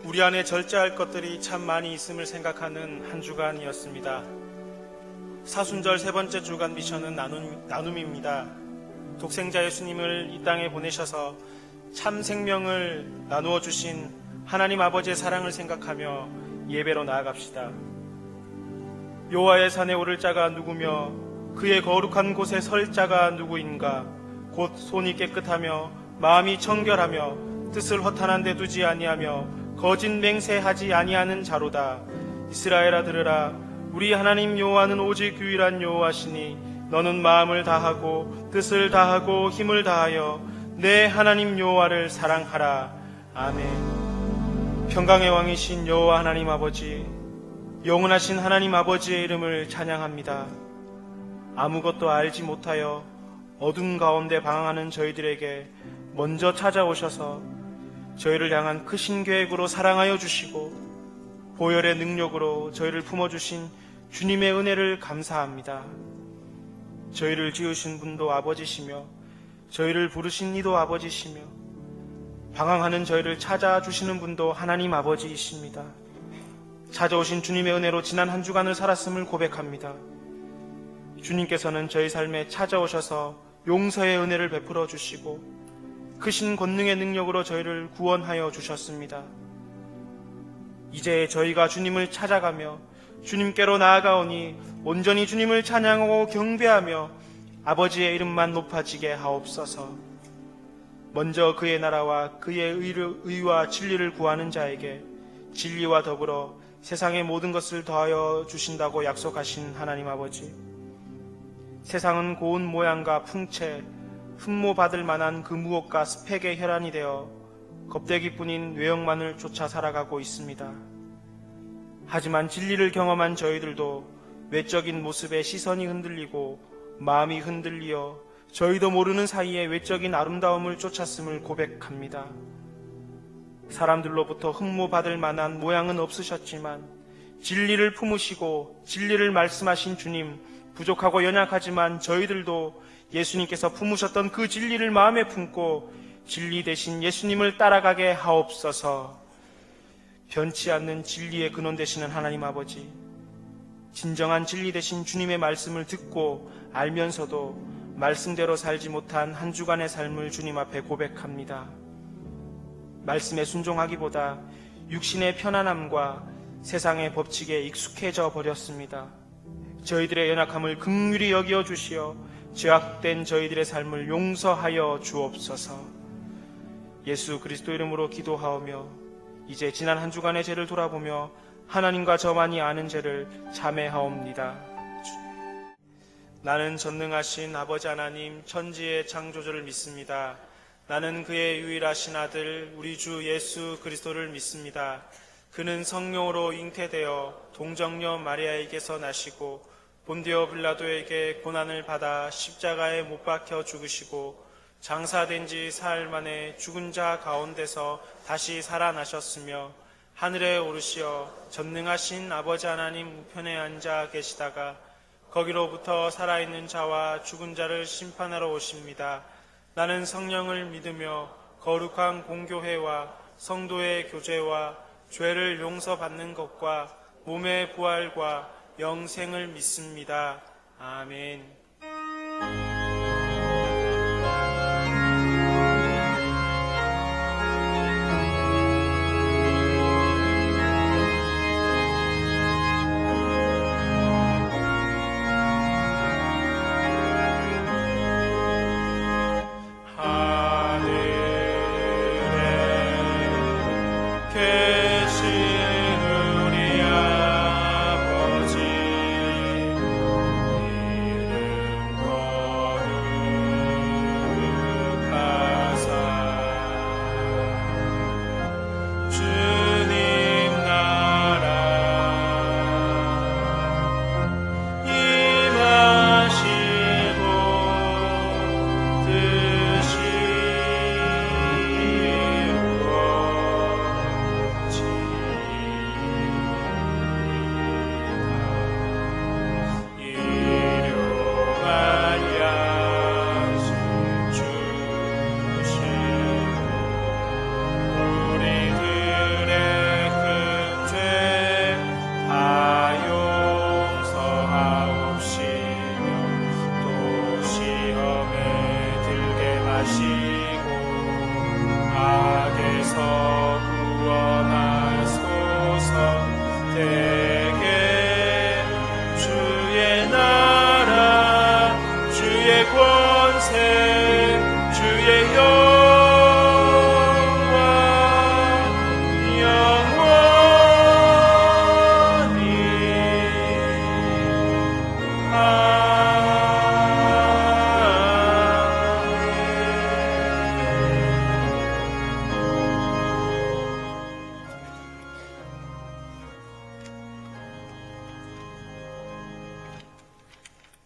우리 안에 절제할 것들이 참 많이 있음을 생각하는 한 주간이었습니다. 사순절 세 번째 주간 미션은 나눔입니다. 독생자 예수님을 이 땅에 보내셔서 참 생명을 나누어 주신 하나님 아버지의 사랑을 생각하며 예배로 나아갑시다. 여호와의 산에 오를 자가 누구며 그의 거룩한 곳에 설 자가 누구인가? 곧 손이 깨끗하며 마음이 청결하며 뜻을 허탄한 데 두지 아니하며 거짓 맹세하지 아니하는 자로다. 이스라엘아 들으라. 우리 하나님 여호와는 오직 유일한 여호와시니 너는 마음을 다하고 뜻을 다하고 힘을 다하여 내 하나님 여호와를 사랑하라. 아멘. 평강의 왕이신 여호와 하나님 아버지, 영원하신 하나님 아버지의 이름을 찬양합니다. 아무것도 알지 못하여 어둠 가운데 방황하는 저희들에게 먼저 찾아오셔서 저희를 향한 크신 계획으로 사랑하여 주시고 보혈의 능력으로 저희를 품어주신 주님의 은혜를 감사합니다. 저희를 지으신 분도 아버지시며 저희를 부르신 이도 아버지시며 방황하는 저희를 찾아주시는 분도 하나님 아버지이십니다. 찾아오신 주님의 은혜로 지난 한 주간을 살았음을 고백합니다. 주님께서는 저희 삶에 찾아오셔서 용서의 은혜를 베풀어 주시고 크신 권능의 능력으로 저희를 구원하여 주셨습니다. 이제 저희가 주님을 찾아가며 주님께로 나아가오니 온전히 주님을 찬양하고 경배하며 아버지의 이름만 높아지게 하옵소서. 먼저 그의 나라와 그의 의와 진리를 구하는 자에게 진리와 더불어 세상의 모든 것을 더하여 주신다고 약속하신 하나님 아버지, 세상은 고운 모양과 풍채, 흠모받을 만한 그 무엇과 스펙의 혈안이 되어 겁대기뿐인 외형만을 쫓아 살아가고 있습니다. 하지만 진리를 경험한 저희들도 외적인 모습에 시선이 흔들리고 마음이 흔들리어 저희도 모르는 사이에 외적인 아름다움을 쫓았음을 고백합니다. 사람들로부터 흠모받을 만한 모양은 없으셨지만 진리를 품으시고 진리를 말씀하신 주님, 부족하고 연약하지만 저희들도 예수님께서 품으셨던 그 진리를 마음에 품고 진리 대신 예수님을 따라가게 하옵소서. 변치 않는 진리의 근원 되시는 하나님 아버지, 진정한 진리 되신 주님의 말씀을 듣고 알면서도 말씀대로 살지 못한 한 주간의 삶을 주님 앞에 고백합니다. 말씀에 순종하기보다 육신의 편안함과 세상의 법칙에 익숙해져 버렸습니다. 저희들의 연약함을 긍휼히 여겨 주시어 죄악된 저희들의 삶을 용서하여 주옵소서. 예수 그리스도 이름으로 기도하오며 이제 지난 한 주간의 죄를 돌아보며 하나님과 저만이 아는 죄를 자매하옵니다. 나는 전능하신 아버지 하나님 천지의 창조주를 믿습니다. 나는 그의 유일하신 아들 우리 주 예수 그리스도를 믿습니다. 그는 성령으로 잉태되어 동정녀 마리아에게서 나시고 본디오 빌라도에게 고난을 받아 십자가에 못 박혀 죽으시고 장사된 지 사흘 만에 죽은 자 가운데서 다시 살아나셨으며 하늘에 오르시어 전능하신 아버지 하나님 우편에 앉아 계시다가 거기로부터 살아있는 자와 죽은 자를 심판하러 오십니다. 나는 성령을 믿으며 거룩한 공교회와 성도의 교제와 죄를 용서받는 것과 몸의 부활과 영생을 믿습니다. 아멘.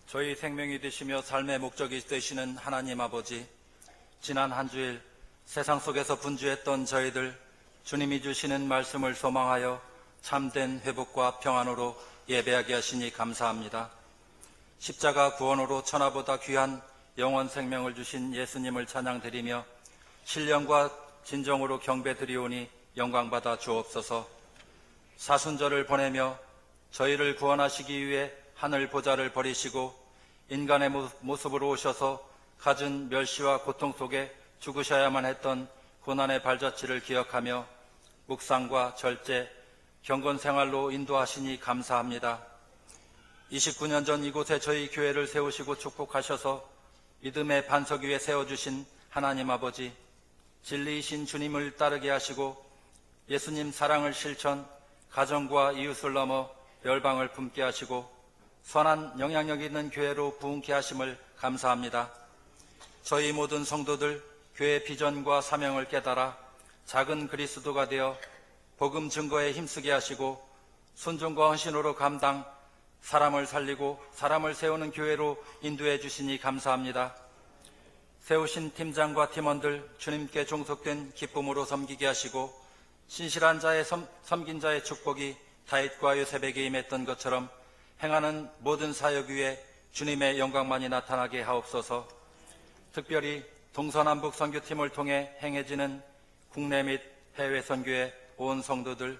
저희 생명이 되시며 삶의 목적이 되시는 하나님 아버지, 지난 한 주일 세상 속에서 분주했던 저희들 주님이 주시는 말씀을 소망하여 참된 회복과 평안으로 예배하게 하시니 감사합니다. 십자가 구원으로 천하보다 귀한 영원 생명을 주신 예수님을 찬양드리며 신령과 진정으로 경배드리오니 영광받아 주옵소서. 사순절을 보내며 저희를 구원하시기 위해 하늘 보좌를 버리시고 인간의 모습으로 오셔서 갖은 멸시와 고통 속에 죽으셔야만 했던 고난의 발자취를 기억하며 묵상과 절제, 경건 생활로 인도하시니 감사합니다. 29년 전 이곳에 저희 교회를 세우시고 축복하셔서 믿음의 반석 위에 세워주신 하나님 아버지, 진리이신 주님을 따르게 하시고 예수님 사랑을 실천, 가정과 이웃을 넘어 열방을 품게 하시고 선한 영향력 있는 교회로 부흥케 하심을 감사합니다. 저희 모든 성도들 교회 비전과 사명을 깨달아 작은 그리스도가 되어 복음 증거에 힘쓰게 하시고 순종과 헌신으로 감당, 사람을 살리고 사람을 세우는 교회로 인도해 주시니 감사합니다. 세우신 팀장과 팀원들 주님께 종속된 기쁨으로 섬기게 하시고 신실한 자의 섬긴 자의 축복이 다윗과 요셉에게 임했던 것처럼 행하는 모든 사역 위에 주님의 영광만이 나타나게 하옵소서. 특별히 동서남북 선교팀을 통해 행해지는 국내 및 해외 선교의 온 성도들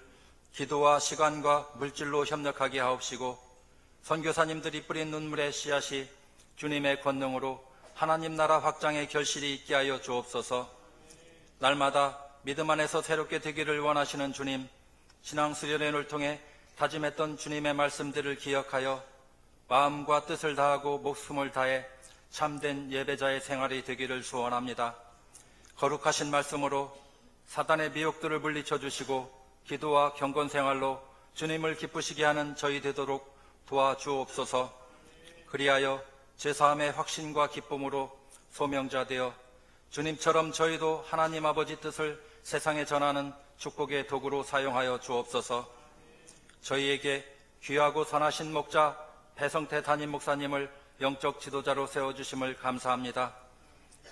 기도와 시간과 물질로 협력하게 하옵시고 선교사님들이 뿌린 눈물의 씨앗이 주님의 권능으로 하나님 나라 확장의 결실이 있게 하여 주옵소서. 날마다 믿음 안에서 새롭게 되기를 원하시는 주님, 신앙 수련회를 통해 다짐했던 주님의 말씀들을 기억하여 마음과 뜻을 다하고 목숨을 다해 참된 예배자의 생활이 되기를 소원합니다. 거룩하신 말씀으로 사단의 미혹들을 물리쳐 주시고 기도와 경건 생활로 주님을 기쁘시게 하는 저희 되도록 도와주옵소서. 그리하여 제사함의 확신과 기쁨으로 소명자 되어 주님처럼 저희도 하나님 아버지 뜻을 세상에 전하는 축복의 도구로 사용하여 주옵소서. 저희에게 귀하고 선하신 목자 배성태 담임 목사님을 영적 지도자로 세워주심을 감사합니다.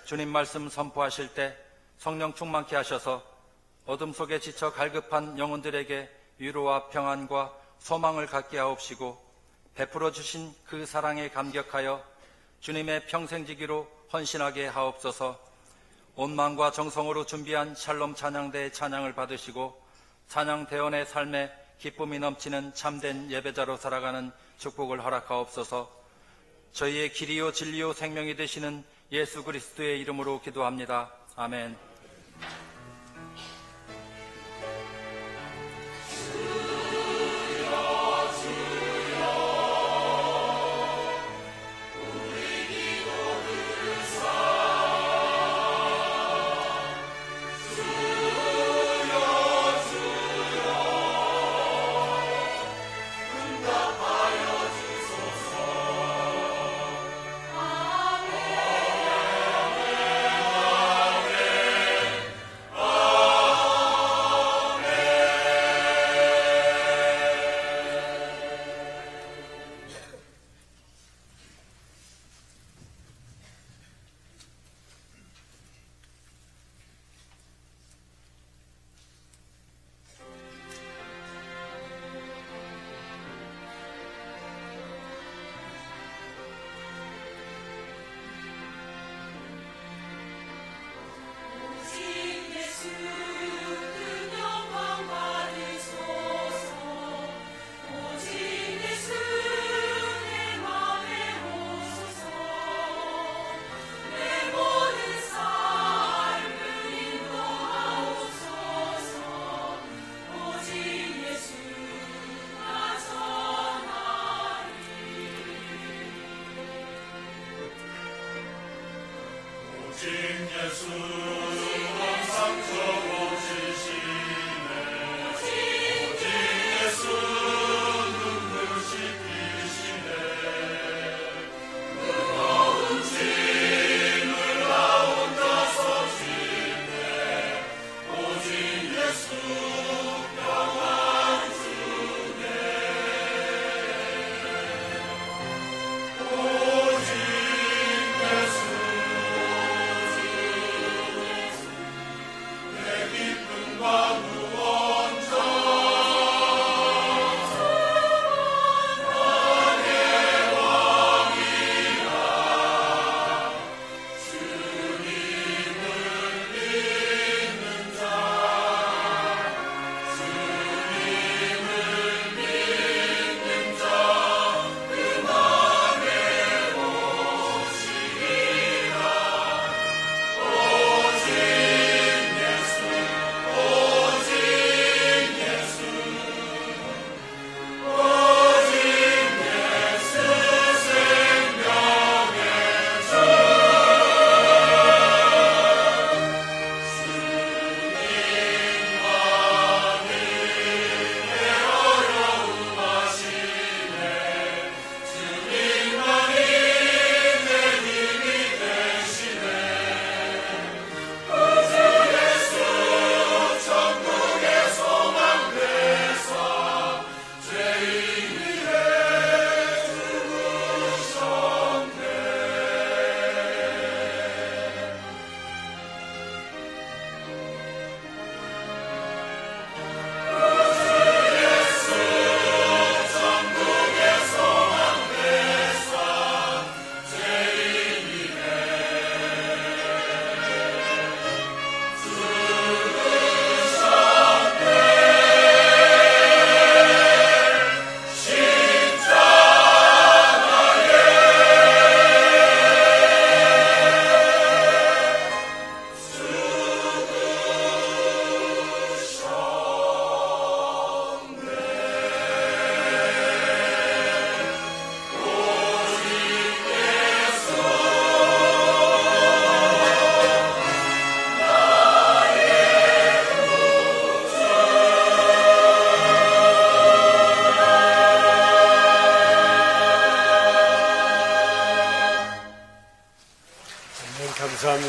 주님 말씀 선포하실 때 성령 충만케 하셔서 어둠 속에 지쳐 갈급한 영혼들에게 위로와 평안과 소망을 갖게 하옵시고 베풀어 주신 그 사랑에 감격하여 주님의 평생지기로 헌신하게 하옵소서. 온 마음과 정성으로 준비한 샬롬 찬양대의 찬양을 받으시고 찬양대원의 삶에 기쁨이 넘치는 참된 예배자로 살아가는 축복을 허락하옵소서. 저희의 길이요 진리요 생명이 되시는 예수 그리스도의 이름으로 기도합니다. 아멘.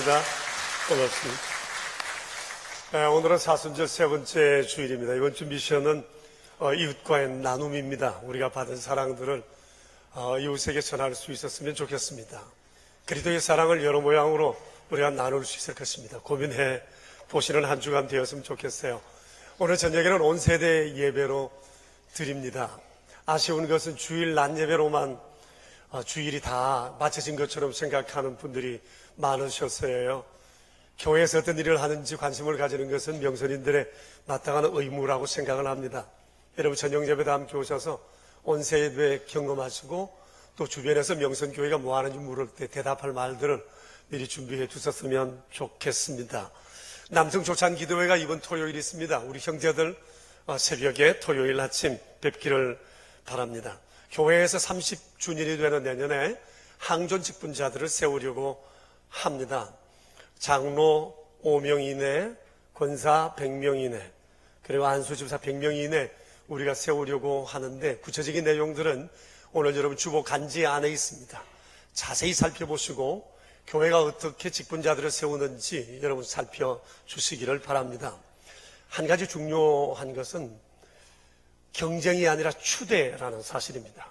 감사합니다. 고맙습니다. 오늘은 사순절 세 번째 주일입니다. 이번 주 미션은 이웃과의 나눔입니다. 우리가 받은 사랑들을 이웃에게 전할 수 있었으면 좋겠습니다. 그리스도의 사랑을 여러 모양으로 우리가 나눌 수 있을 것입니다. 고민해 보시는 한 주간 되었으면 좋겠어요. 오늘 저녁에는 온 세대 예배로 드립니다. 아쉬운 것은 주일 낮 예배로만 주일이 다 마쳐진 것처럼 생각하는 분들이 많으셨어요. 교회에서 어떤 일을 하는지 관심을 가지는 것은 명선인들의 마땅한 의무라고 생각을 합니다. 여러분 저녁 예배도 함께 오셔서 온 세대 경험하시고 또 주변에서 명선교회가 뭐 하는지 물을 때 대답할 말들을 미리 준비해 두셨으면 좋겠습니다. 남성 조찬 기도회가 이번 토요일 있습니다. 우리 형제들 새벽에 토요일 아침 뵙기를 바랍니다. 교회에서 30주년이 되는 내년에 항존 직분자들을 세우려고 합니다. 장로 5명 이내, 권사 100명 이내, 그리고 안수집사 100명 이내 우리가 세우려고 하는데 구체적인 내용들은 오늘 여러분 주보 간지 안에 있습니다. 자세히 살펴보시고 교회가 어떻게 직분자들을 세우는지 여러분 살펴주시기를 바랍니다. 한 가지 중요한 것은 경쟁이 아니라 추대라는 사실입니다.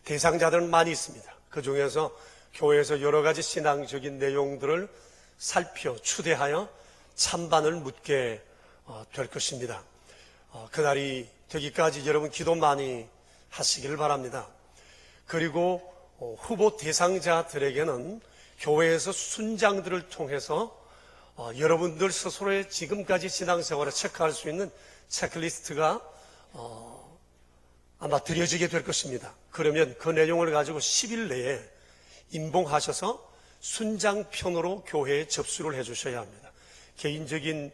대상자들은 많이 있습니다. 그 중에서 교회에서 여러 가지 신앙적인 내용들을 살펴 추대하여 찬반을 묻게 될 것입니다. 그날이 되기까지 여러분 기도 많이 하시기를 바랍니다. 그리고 후보 대상자들에게는 교회에서 순장들을 통해서 여러분들 스스로의 지금까지 신앙생활을 체크할 수 있는 체크리스트가 아마 드려지게 될 것입니다. 그러면 그 내용을 가지고 10일 내에 임봉하셔서 순장편으로 교회에 접수를 해 주셔야 합니다. 개인적인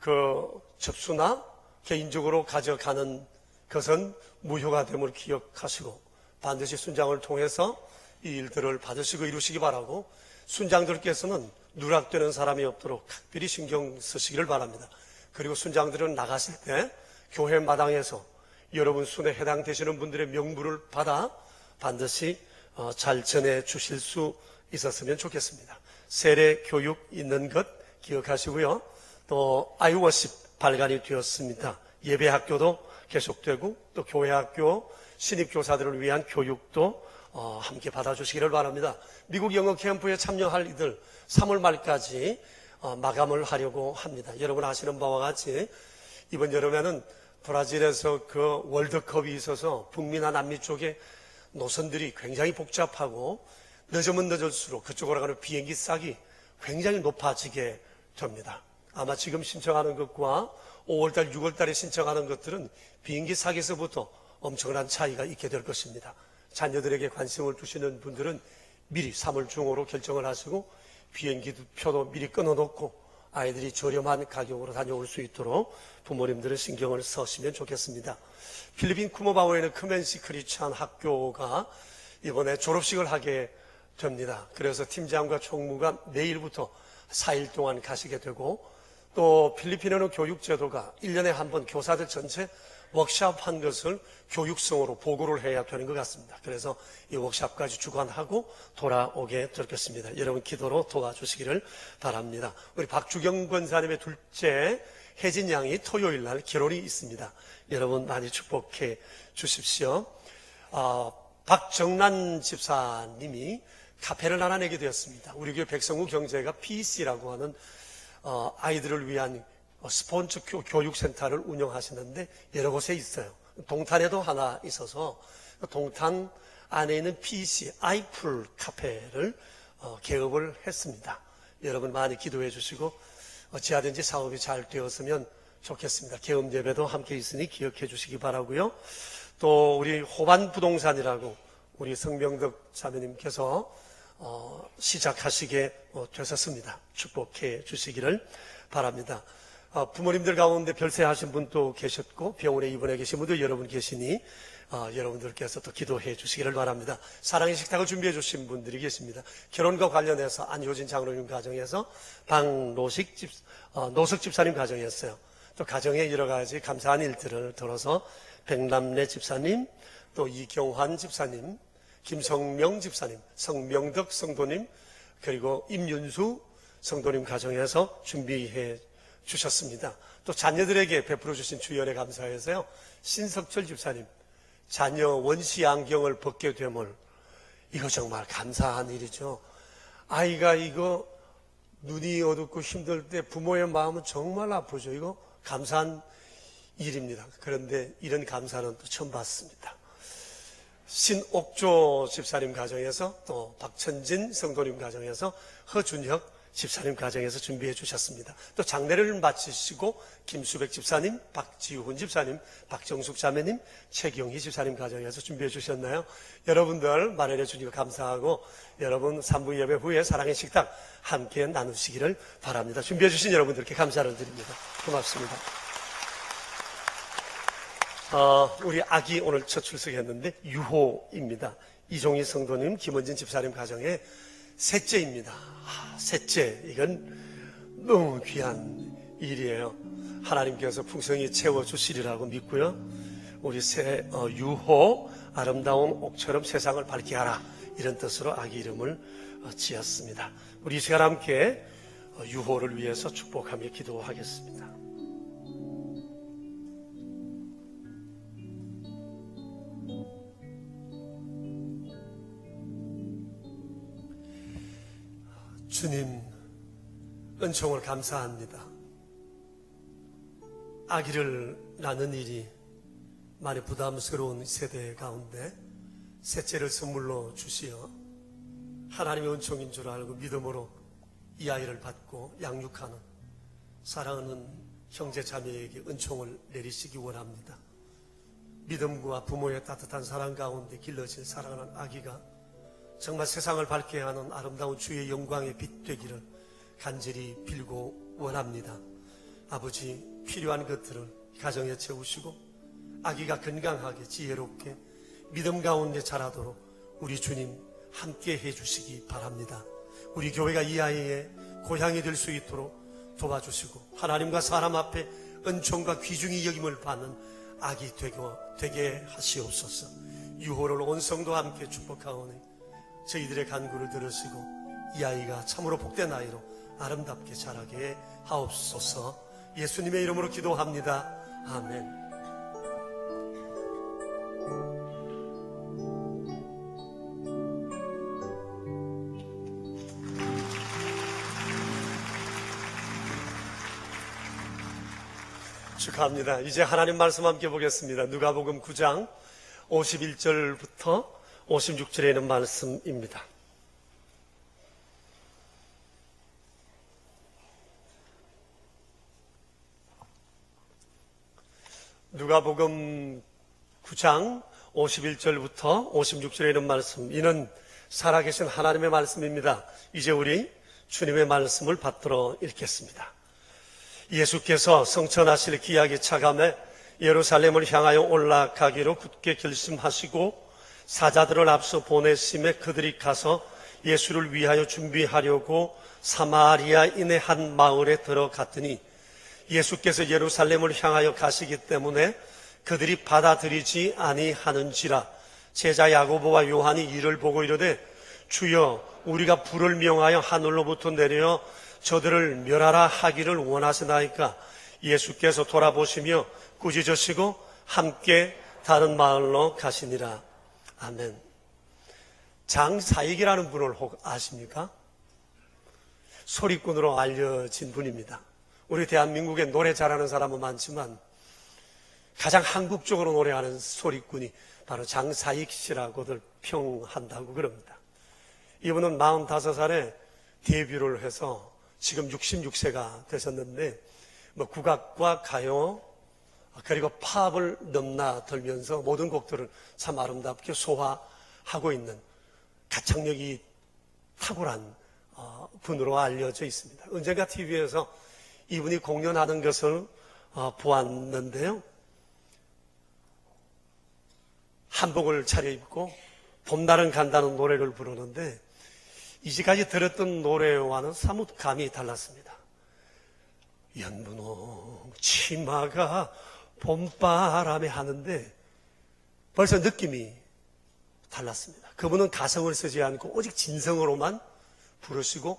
그 접수나 개인적으로 가져가는 것은 무효가 됨을 기억하시고 반드시 순장을 통해서 이 일들을 받으시고 이루시기 바라고 순장들께서는 누락되는 사람이 없도록 각별히 신경 쓰시기를 바랍니다. 그리고 순장들은 나가실 때 교회 마당에서 여러분 순에 해당되시는 분들의 명부를 받아 반드시 잘 전해 주실 수 있었으면 좋겠습니다. 세례 교육 있는 것 기억하시고요. 또 아이워십 발간이 되었습니다. 예배학교도 계속되고 또 교회학교 신입교사들을 위한 교육도 함께 받아주시기를 바랍니다. 미국 영어 캠프에 참여할 이들 3월 말까지 마감을 하려고 합니다. 여러분 아시는 바와 같이 이번 여름에는 브라질에서 그 월드컵이 있어서 북미나 남미 쪽에 노선들이 굉장히 복잡하고 늦으면 늦을수록 그쪽으로 가는 비행기 싹이 굉장히 높아지게 됩니다. 아마 지금 신청하는 것과 5월달, 6월달에 신청하는 것들은 비행기 싹에서부터 엄청난 차이가 있게 될 것입니다. 자녀들에게 관심을 두시는 분들은 미리 3월 중으로 결정을 하시고 비행기 표도 미리 끊어놓고 아이들이 저렴한 가격으로 다녀올 수 있도록 부모님들은 신경을 쓰시면 좋겠습니다. 필리핀 쿠모바오에 있는 크멘시 크리스찬 학교가 이번에 졸업식을 하게 됩니다. 그래서 팀장과 총무가 내일부터 4일 동안 가시게 되고 또 필리핀에는 교육제도가 1년에 한 번 교사들 전체 워크숍한 것을 교육성으로 보고를 해야 되는 것 같습니다. 그래서 이 워크숍까지 주관하고 돌아오게 될 것입니다. 여러분 기도로 도와주시기를 바랍니다. 우리 박주경 권사님의 둘째 혜진 양이 토요일 날 결혼이 있습니다. 여러분 많이 축복해 주십시오. 박정란 집사님이 카페를 하나 내게 되었습니다. 우리 교회 백성구 경제가 PC라고 하는 아이들을 위한 스폰서 교육센터를 운영하시는데 여러 곳에 있어요. 동탄에도 하나 있어서 동탄 안에 있는 PC 아이풀 카페를 개업을 했습니다. 여러분 많이 기도해 주시고 어찌하든지 사업이 잘 되었으면 좋겠습니다. 개업 예배도 함께 있으니 기억해 주시기 바라고요. 또 우리 호반 부동산이라고 우리 성명덕 자매님께서 시작하시게 되셨습니다. 축복해 주시기를 바랍니다. 부모님들 가운데 별세하신 분도 계셨고 병원에 입원해 계신 분도 여러분 계시니 여러분들께서 또 기도해 주시기를 바랍니다. 사랑의 식탁을 준비해 주신 분들이 계십니다. 결혼과 관련해서 안효진 장로님 가정에서 노석 집사님 가정이었어요. 또 가정의 여러 가지 감사한 일들을 들어서 백남래 집사님, 또 이경환 집사님, 김성명 집사님, 성명덕 성도님, 그리고 임윤수 성도님 가정에서 준비해 주셨습니다. 또 자녀들에게 베풀어 주신 주연에 감사해서요. 신석철 집사님, 자녀 원시 안경을 벗게 됨을, 이거 정말 감사한 일이죠. 아이가 이거 눈이 어둡고 힘들 때 부모의 마음은 정말 아프죠. 이거 감사한 일입니다. 그런데 이런 감사는 또 처음 봤습니다. 신옥조 집사님 가정에서, 또 박천진 성도님 가정에서, 허준혁 집사님 가정에서 준비해 주셨습니다. 또 장례를 마치시고 김수백 집사님, 박지훈 집사님, 박정숙 자매님, 최경희 집사님 가정에서 준비해 주셨나요? 여러분들 마련해 주니까 감사하고, 여러분 3부 예배 후에 사랑의 식탁 함께 나누시기를 바랍니다. 준비해 주신 여러분들께 감사를 드립니다. 고맙습니다. 우리 아기 오늘 첫 출석했는데 유호입니다. 이종희 성도님, 김원진 집사님 가정의 셋째입니다. 셋째, 이건 너무 귀한 일이에요. 하나님께서 풍성히 채워주시리라고 믿고요. 우리 유호, 아름다운 옥처럼 세상을 밝게 하라, 이런 뜻으로 아기 이름을 지었습니다. 우리 이 시간 함께 유호를 위해서 축복하며 기도하겠습니다. 주님, 은총을 감사합니다. 아기를 낳는 일이 많이 부담스러운 세대 가운데 셋째를 선물로 주시어 하나님의 은총인 줄 알고 믿음으로 이 아이를 받고 양육하는 사랑하는 형제 자매에게 은총을 내리시기 원합니다. 믿음과 부모의 따뜻한 사랑 가운데 길러진 사랑하는 아기가 정말 세상을 밝게 하는 아름다운 주의 영광의 빛 되기를 간절히 빌고 원합니다. 아버지, 필요한 것들을 가정에 채우시고 아기가 건강하게 지혜롭게 믿음 가운데 자라도록 우리 주님 함께 해주시기 바랍니다. 우리 교회가 이 아이의 고향이 될 수 있도록 도와주시고 하나님과 사람 앞에 은총과 귀중히 여김을 받는 아기 되게 하시옵소서. 유호를 온 성도 함께 축복하오니 저희들의 간구를 들으시고 이 아이가 참으로 복된 아이로 아름답게 자라게 하옵소서. 예수님의 이름으로 기도합니다. 아멘. 축하합니다. 이제 하나님 말씀 함께 보겠습니다. 누가복음 9장 51절부터 56절에 있는 말씀입니다. 누가복음 9장 51절부터 56절에 있는 말씀, 이는 살아계신 하나님의 말씀입니다. 이제 우리 주님의 말씀을 받들어 읽겠습니다. 예수께서 성천하실 기약이 차감해 예루살렘을 향하여 올라가기로 굳게 결심하시고 사자들을 앞서 보내심에 그들이 가서 예수를 위하여 준비하려고 사마리아인의 한 마을에 들어갔더니 예수께서 예루살렘을 향하여 가시기 때문에 그들이 받아들이지 아니하는지라. 제자 야고보와 요한이 이를 보고 이르되 주여, 우리가 불을 명하여 하늘로부터 내려 저들을 멸하라 하기를 원하시나이까. 예수께서 돌아보시며 꾸짖으시고 함께 다른 마을로 가시니라. 아멘. 장사익이라는 분을 혹 아십니까? 소리꾼으로 알려진 분입니다. 우리 대한민국에 노래 잘하는 사람은 많지만 가장 한국적으로 노래하는 소리꾼이 바로 장사익 씨라고들 평한다고 그럽니다. 이분은 45살에 데뷔를 해서 지금 66세가 되셨는데 국악과 가요 그리고 팝을 넘나들면서 모든 곡들을 참 아름답게 소화하고 있는 가창력이 탁월한 분으로 알려져 있습니다. 언젠가 TV에서 이분이 공연하는 것을 보았는데요. 한복을 차려입고 봄날은 간다는 노래를 부르는데 이제까지 들었던 노래와는 사뭇 감이 달랐습니다. 연분홍 치마가 봄바람에 하는데 벌써 느낌이 달랐습니다. 그분은 가성을 쓰지 않고 오직 진성으로만 부르시고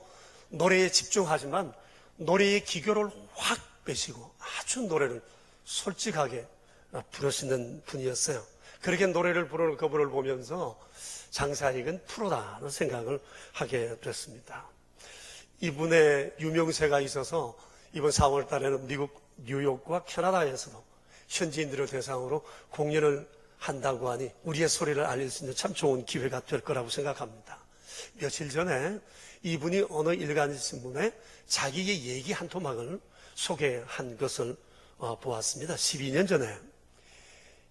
노래에 집중하지만 노래의 기교를 확 빼시고 아주 노래를 솔직하게 부르시는 분이었어요. 그렇게 노래를 부르는 그분을 보면서 장사익은 프로다는 생각을 하게 됐습니다. 이분의 유명세가 있어서 이번 4월 달에는 미국 뉴욕과 캐나다에서도 현지인들을 대상으로 공연을 한다고 하니 우리의 소리를 알릴 수 있는 참 좋은 기회가 될 거라고 생각합니다. 며칠 전에 이분이 어느 일간 신문에 자기의 얘기 한 토막을 소개한 것을 보았습니다. 12년 전에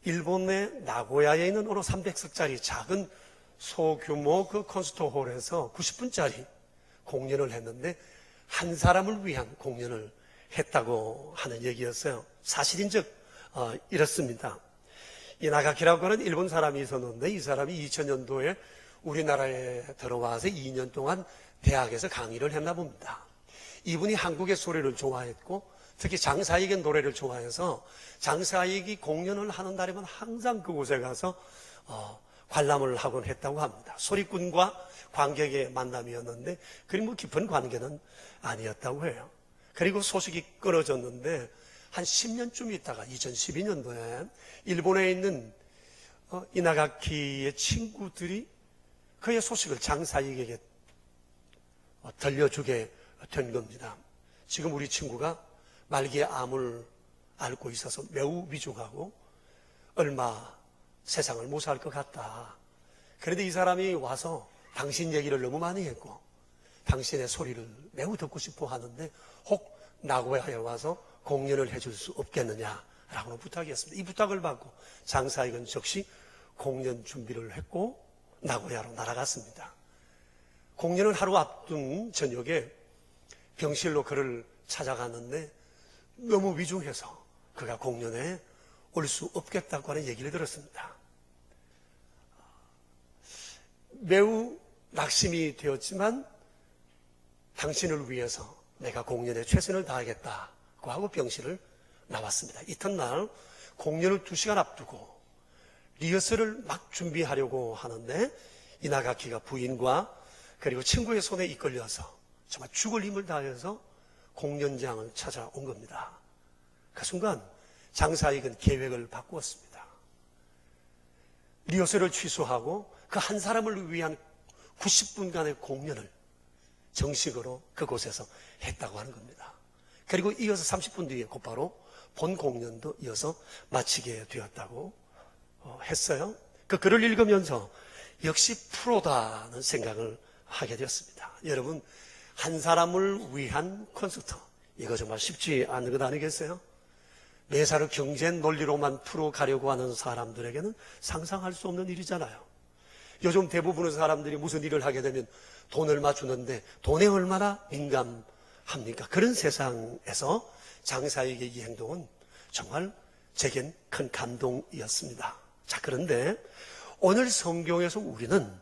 일본의 나고야에 있는 어느 300석짜리 작은 소규모 그 콘서트홀에서 90분짜리 공연을 했는데 한 사람을 위한 공연을 했다고 하는 얘기였어요. 사실인즉 이렇습니다. 이나가키라고 하는 일본 사람이 있었는데 이 사람이 2000년도에 우리나라에 들어와서 2년 동안 대학에서 강의를 했나 봅니다. 이분이 한국의 소리를 좋아했고 특히 장사익의 노래를 좋아해서 장사익이 공연을 하는 날이면 항상 그곳에 가서 관람을 하곤 했다고 합니다. 소리꾼과 관객의 만남이었는데 그리 뭐 깊은 관계는 아니었다고 해요. 그리고 소식이 끊어졌는데 한 10년쯤 있다가 2012년도에 일본에 있는 이나가키의 친구들이 그의 소식을 장사익에게 들려주게 된 겁니다. 지금 우리 친구가 말기의 암을 앓고 있어서 매우 위중하고 얼마 세상을 못 살 것 같다. 그런데 이 사람이 와서 당신 얘기를 너무 많이 했고 당신의 소리를 매우 듣고 싶어 하는데 혹 나고야에 와서 공연을 해줄 수 없겠느냐라고 부탁이었습니다. 이 부탁을 받고 장사익은 즉시 공연 준비를 했고 나고야로 날아갔습니다. 공연을 하루 앞둔 저녁에 병실로 그를 찾아갔는데 너무 위중해서 그가 공연에 올 수 없겠다고 하는 얘기를 들었습니다. 매우 낙심이 되었지만 당신을 위해서 내가 공연에 최선을 다하겠다고 하고 병실을 나왔습니다. 이튿날 공연을 2시간 앞두고 리허설을 막 준비하려고 하는데 이나가키가 부인과 그리고 친구의 손에 이끌려서 정말 죽을 힘을 다해서 공연장을 찾아온 겁니다. 그 순간 장사익은 계획을 바꾸었습니다. 리허설을 취소하고 그 한 사람을 위한 90분간의 공연을 정식으로 그곳에서 했다고 하는 겁니다. 그리고 이어서 30분 뒤에 곧바로 본 공연도 이어서 마치게 되었다고 했어요. 그 글을 읽으면서 역시 프로다는 생각을 하게 되었습니다. 여러분, 한 사람을 위한 콘서트, 이거 정말 쉽지 않은 것 아니겠어요? 매사를 경제 논리로만 풀어가려고 하는 사람들에게는 상상할 수 없는 일이잖아요. 요즘 대부분의 사람들이 무슨 일을 하게 되면 돈 얼마 주는데 돈에 얼마나 민감합니까? 그런 세상에서 장사익의 이 행동은 정말 제겐 큰 감동이었습니다. 자, 그런데 오늘 성경에서 우리는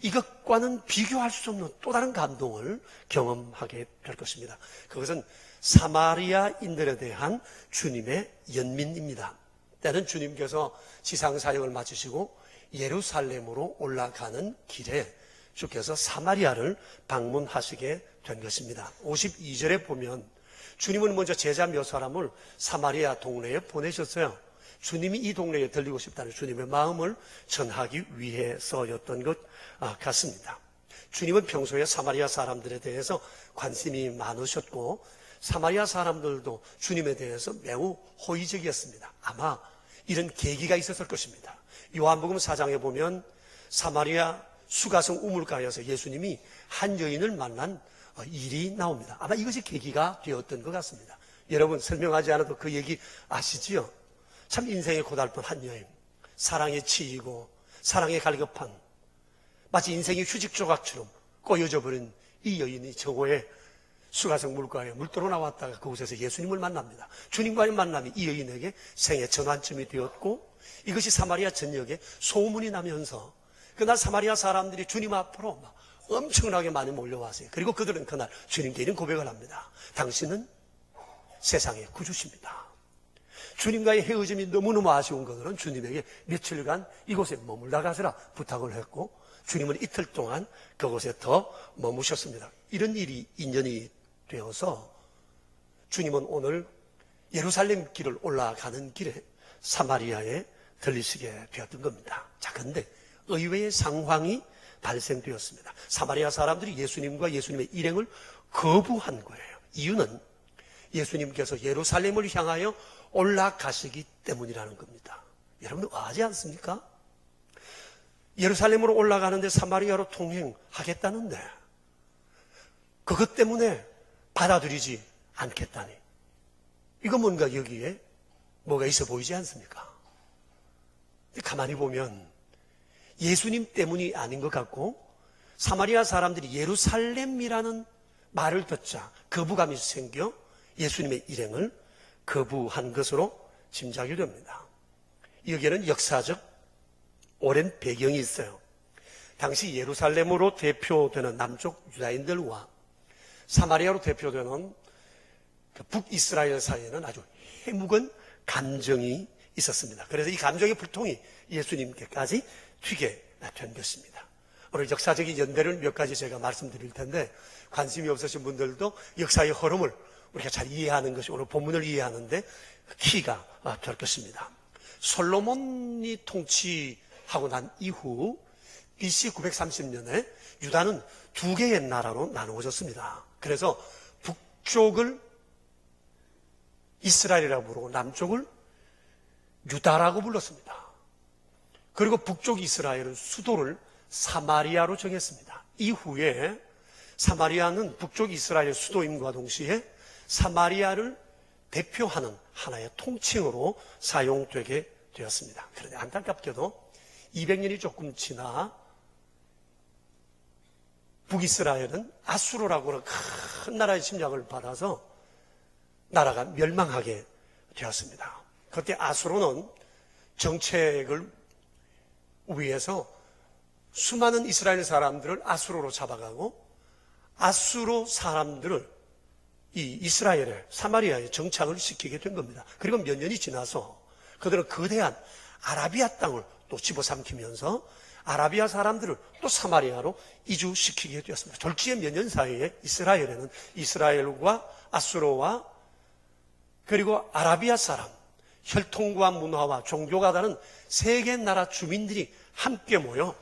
이것과는 비교할 수 없는 또 다른 감동을 경험하게 될 것입니다. 그것은 사마리아인들에 대한 주님의 연민입니다. 때는 주님께서 지상사역을 마치시고 예루살렘으로 올라가는 길에 주께서 사마리아를 방문하시게 된 것입니다. 52절에 보면 주님은 먼저 제자 몇 사람을 사마리아 동네에 보내셨어요. 주님이 이 동네에 들리고 싶다는 주님의 마음을 전하기 위해서였던 것 같습니다. 주님은 평소에 사마리아 사람들에 대해서 관심이 많으셨고 사마리아 사람들도 주님에 대해서 매우 호의적이었습니다. 아마 이런 계기가 있었을 것입니다. 요한복음 4장에 보면 사마리아 수가성 우물가에서 예수님이 한 여인을 만난 일이 나옵니다. 아마 이것이 계기가 되었던 것 같습니다. 여러분, 설명하지 않아도 그 얘기 아시지요? 참 인생의 고달픈 한 여인, 사랑에 치이고 사랑에 갈급한 마치 인생의 휴직 조각처럼 꼬여져 버린 이 여인이 저고에 수가성 물가에 물도로 나왔다가 그곳에서 예수님을 만납니다. 주님과의 만남이 이 여인에게 생애 전환점이 되었고 이것이 사마리아 전역에 소문이 나면서 그날 사마리아 사람들이 주님 앞으로 막 엄청나게 많이 몰려왔어요. 그리고 그들은 그날 주님께 이런 고백을 합니다. 당신은 세상의 구주십니다. 주님과의 헤어짐이 너무너무 아쉬운 그들은 주님에게 며칠간 이곳에 머물다 가시라 부탁을 했고 주님은 이틀 동안 그곳에 더 머무셨습니다. 이런 일이 인연이 되어서 주님은 오늘 예루살렘 길을 올라가는 길에 사마리아에 들리시게 되었던 겁니다. 자, 근데 의외의 상황이 발생되었습니다. 사마리아 사람들이 예수님과 예수님의 일행을 거부한 거예요. 이유는 예수님께서 예루살렘을 향하여 올라가시기 때문이라는 겁니다. 여러분 의아하지 않습니까? 예루살렘으로 올라가는데 사마리아로 통행하겠다는데 그것 때문에 받아들이지 않겠다니, 이거 뭔가 여기에 뭐가 있어 보이지 않습니까? 가만히 보면 예수님 때문이 아닌 것 같고, 사마리아 사람들이 예루살렘이라는 말을 듣자 거부감이 생겨 예수님의 일행을 거부한 것으로 짐작이 됩니다. 여기에는 역사적 오랜 배경이 있어요. 당시 예루살렘으로 대표되는 남쪽 유다인들과 사마리아로 대표되는 북이스라엘 사이에는 아주 해묵은 감정이 있었습니다. 그래서 이 감정의 불통이 예수님께까지 튀게 된 것입니다. 오늘 역사적인 연대를 몇 가지 제가 말씀드릴 텐데, 관심이 없으신 분들도 역사의 흐름을 우리가 잘 이해하는 것이 오늘 본문을 이해하는데 키가 될 것입니다. 솔로몬이 통치하고 난 이후 BC 930년에 유다는 두 개의 나라로 나누어졌습니다. 그래서 북쪽을 이스라엘이라고 부르고 남쪽을 유다라고 불렀습니다. 그리고 북쪽 이스라엘은 수도를 사마리아로 정했습니다. 이후에 사마리아는 북쪽 이스라엘 수도임과 동시에 사마리아를 대표하는 하나의 통칭으로 사용되게 되었습니다. 그런데 안타깝게도 200년이 조금 지나 북이스라엘은 아수르라고 하는 큰 나라의 침략을 받아서 나라가 멸망하게 되었습니다. 그때 아수르는 정책을 위해서 수많은 이스라엘 사람들을 아수르로 잡아가고 아수르 사람들을 이 이스라엘의 사마리아에 정착을 시키게 된 겁니다. 그리고 몇 년이 지나서 그들은 거대한 아라비아 땅을 또 집어삼키면서 아라비아 사람들을 또 사마리아로 이주시키게 되었습니다. 졸지에 몇 년 사이에 이스라엘에는 이스라엘과 아수르와 그리고 아라비아 사람, 혈통과 문화와 종교가 다른 세 개 나라 주민들이 함께 모여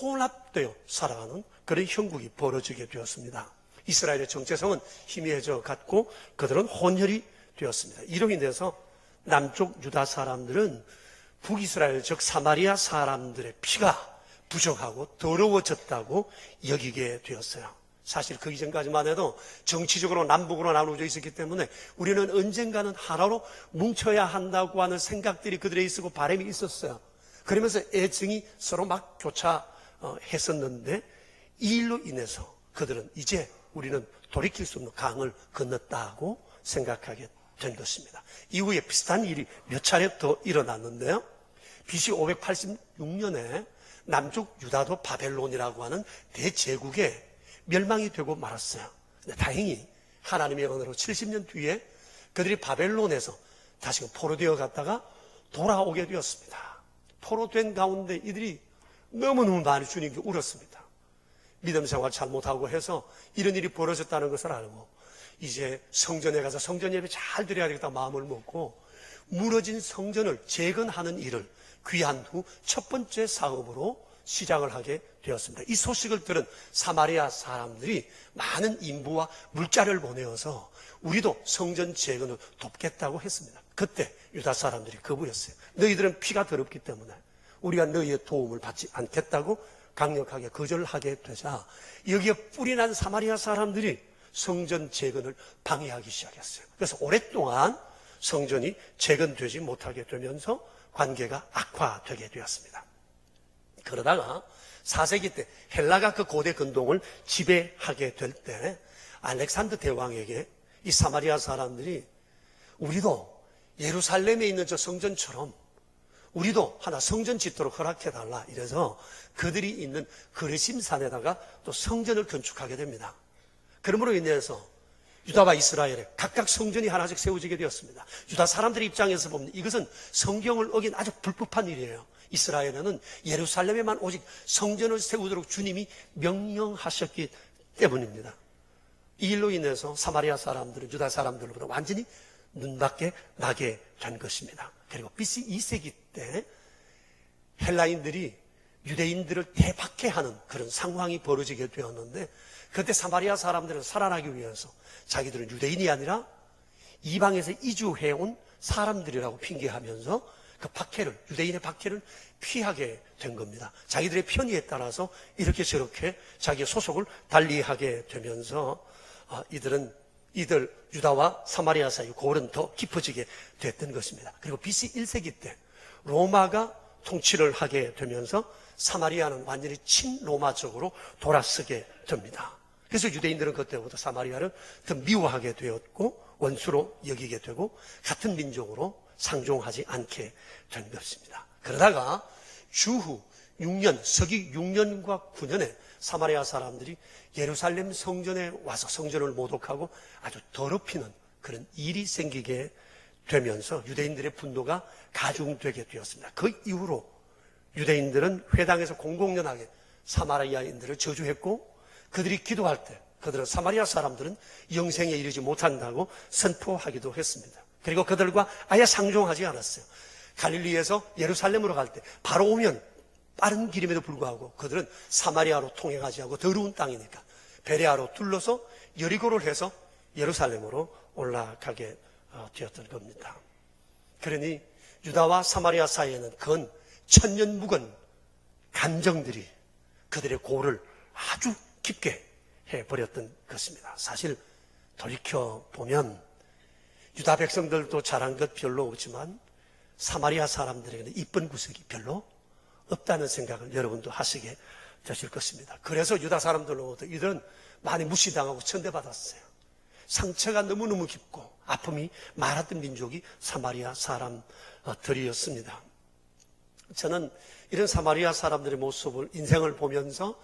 혼합되어 살아가는 그런 형국이 벌어지게 되었습니다. 이스라엘의 정체성은 희미해져 갔고 그들은 혼혈이 되었습니다. 이로 인해서 남쪽 유다 사람들은 북이스라엘 즉 사마리아 사람들의 피가 부정하고 더러워졌다고 여기게 되었어요. 사실 그 이전까지만 해도 정치적으로 남북으로 나누어져 있었기 때문에 우리는 언젠가는 하나로 뭉쳐야 한다고 하는 생각들이 그들에 있었고 바람이 있었어요. 그러면서 애증이 서로 막 교차했었는데 이 일로 인해서 그들은 이제 우리는 돌이킬 수 없는 강을 건넜다고 생각하게 된 것입니다. 이후에 비슷한 일이 몇 차례 더 일어났는데요. BC 586년에 남쪽 유다도 바벨론이라고 하는 대제국에 멸망이 되고 말았어요. 근데 다행히 하나님의 은혜로 70년 뒤에 그들이 바벨론에서 다시금 포로되어 갔다가 돌아오게 되었습니다. 포로된 가운데 이들이 너무너무 많이 주님께 울었습니다. 믿음 생활 잘못하고 해서 이런 일이 벌어졌다는 것을 알고 이제 성전에 가서 성전 예배 잘 드려야 되겠다 마음을 먹고 무너진 성전을 재건하는 일을 귀한 후 첫 번째 사업으로 시작을 하게 되었습니다. 이 소식을 들은 사마리아 사람들이 많은 인부와 물자를 보내어서 우리도 성전 재건을 돕겠다고 했습니다. 그때 유다 사람들이 거부했어요. 너희들은 피가 더럽기 때문에 우리가 너희의 도움을 받지 않겠다고 강력하게 거절을 하게 되자 여기에 뿔이 난 사마리아 사람들이 성전 재건을 방해하기 시작했어요. 그래서 오랫동안 성전이 재건되지 못하게 되면서 관계가 악화되게 되었습니다. 그러다가 4세기 때 헬라가 그 고대 근동을 지배하게 될 때 알렉산더 대왕에게 이 사마리아 사람들이 우리도 예루살렘에 있는 저 성전처럼 우리도 하나 성전 짓도록 허락해달라 이래서 그들이 있는 그레심산에다가 또 성전을 건축하게 됩니다. 그러므로 인해서 유다와 이스라엘에 각각 성전이 하나씩 세워지게 되었습니다. 유다 사람들의 입장에서 보면 이것은 성경을 어긴 아주 불법한 일이에요. 이스라엘에는 예루살렘에만 오직 성전을 세우도록 주님이 명령하셨기 때문입니다. 이 일로 인해서 사마리아 사람들은 유다 사람들로부터 완전히 눈밖에 나게 된 것입니다. 그리고 BC 2세기 때 헬라인들이 유대인들을 대박해하는 그런 상황이 벌어지게 되었는데, 그때 사마리아 사람들은 살아나기 위해서 자기들은 유대인이 아니라 이방에서 이주해온 사람들이라고 핑계하면서 그 박해를, 유대인의 박해를 피하게 된 겁니다. 자기들의 편의에 따라서 이렇게 저렇게 자기의 소속을 달리하게 되면서 이들 유다와 사마리아 사이 고울은 더 깊어지게 됐던 것입니다. 그리고 BC 1세기 때 로마가 통치를 하게 되면서 사마리아는 완전히 친로마적으로 돌아서게 됩니다. 그래서 유대인들은 그때부터 사마리아를 더 미워하게 되었고 원수로 여기게 되고 같은 민족으로 상종하지 않게 된 것입니다. 그러다가 주후 6년, 서기 6년과 9년에 사마리아 사람들이 예루살렘 성전에 와서 성전을 모독하고 아주 더럽히는 그런 일이 생기게 되면서 유대인들의 분노가 가중되게 되었습니다. 그 이후로 유대인들은 회당에서 공공연하게 사마리아인들을 저주했고, 그들이 기도할 때 그들은 사마리아 사람들은 영생에 이르지 못한다고 선포하기도 했습니다. 그리고 그들과 아예 상종하지 않았어요. 갈릴리에서 예루살렘으로 갈 때 바로 오면 빠른 길임에도 불구하고 그들은 사마리아로 통행하지 않고 더러운 땅이니까 베레아로 둘러서 여리고를 해서 예루살렘으로 올라가게 되었던 겁니다. 그러니 유다와 사마리아 사이에는 건 천년 묵은 감정들이 그들의 고를 아주 깊게 해버렸던 것입니다. 사실 돌이켜보면 유다 백성들도 잘한 것 별로 없지만 사마리아 사람들에게는 이쁜 구석이 별로 없다는 생각을 여러분도 하시게 되실 것입니다. 그래서 유다 사람들로부터 이들은 많이 무시당하고 천대받았어요. 상처가 너무너무 깊고 아픔이 많았던 민족이 사마리아 사람들이었습니다. 저는 이런 사마리아 사람들의 모습을, 인생을 보면서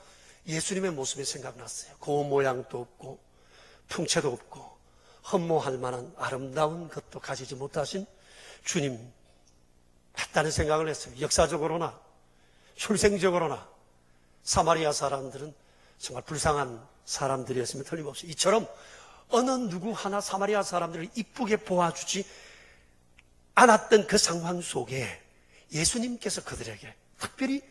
예수님의 모습이 생각났어요. 고운 모양도 없고 풍채도 없고 흠모할 만한 아름다운 것도 가지지 못하신 주님 같다는 생각을 했어요. 역사적으로나 출생적으로나 사마리아 사람들은 정말 불쌍한 사람들이었으면 틀림없이, 이처럼 어느 누구 하나 사마리아 사람들을 이쁘게 보아주지 않았던 그 상황 속에 예수님께서 그들에게 특별히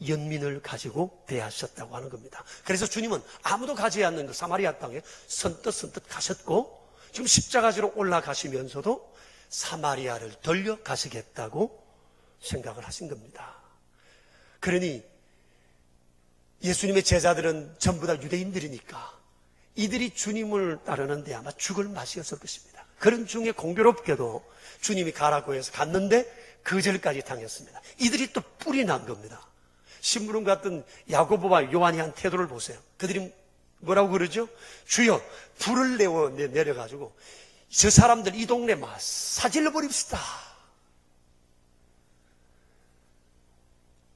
연민을 가지고 대하셨다고 하는 겁니다. 그래서 주님은 아무도 가지 않는 그 사마리아 땅에 선뜻 가셨고, 지금 십자가지로 올라가시면서도 사마리아를 돌려 가시겠다고 생각을 하신 겁니다. 그러니 예수님의 제자들은 전부 다 유대인들이니까 이들이 주님을 따르는데 아마 죽을 맛이었을 것입니다. 그런 중에 공교롭게도 주님이 가라고 해서 갔는데 거절까지 당했습니다. 이들이 또 뿔이 난 겁니다. 심부름 같은 야고보와 요한이 한 태도를 보세요. 그들이 뭐라고 그러죠? 주여, 불을 내려가지고 저 사람들 이 동네 막 사질러 버립시다.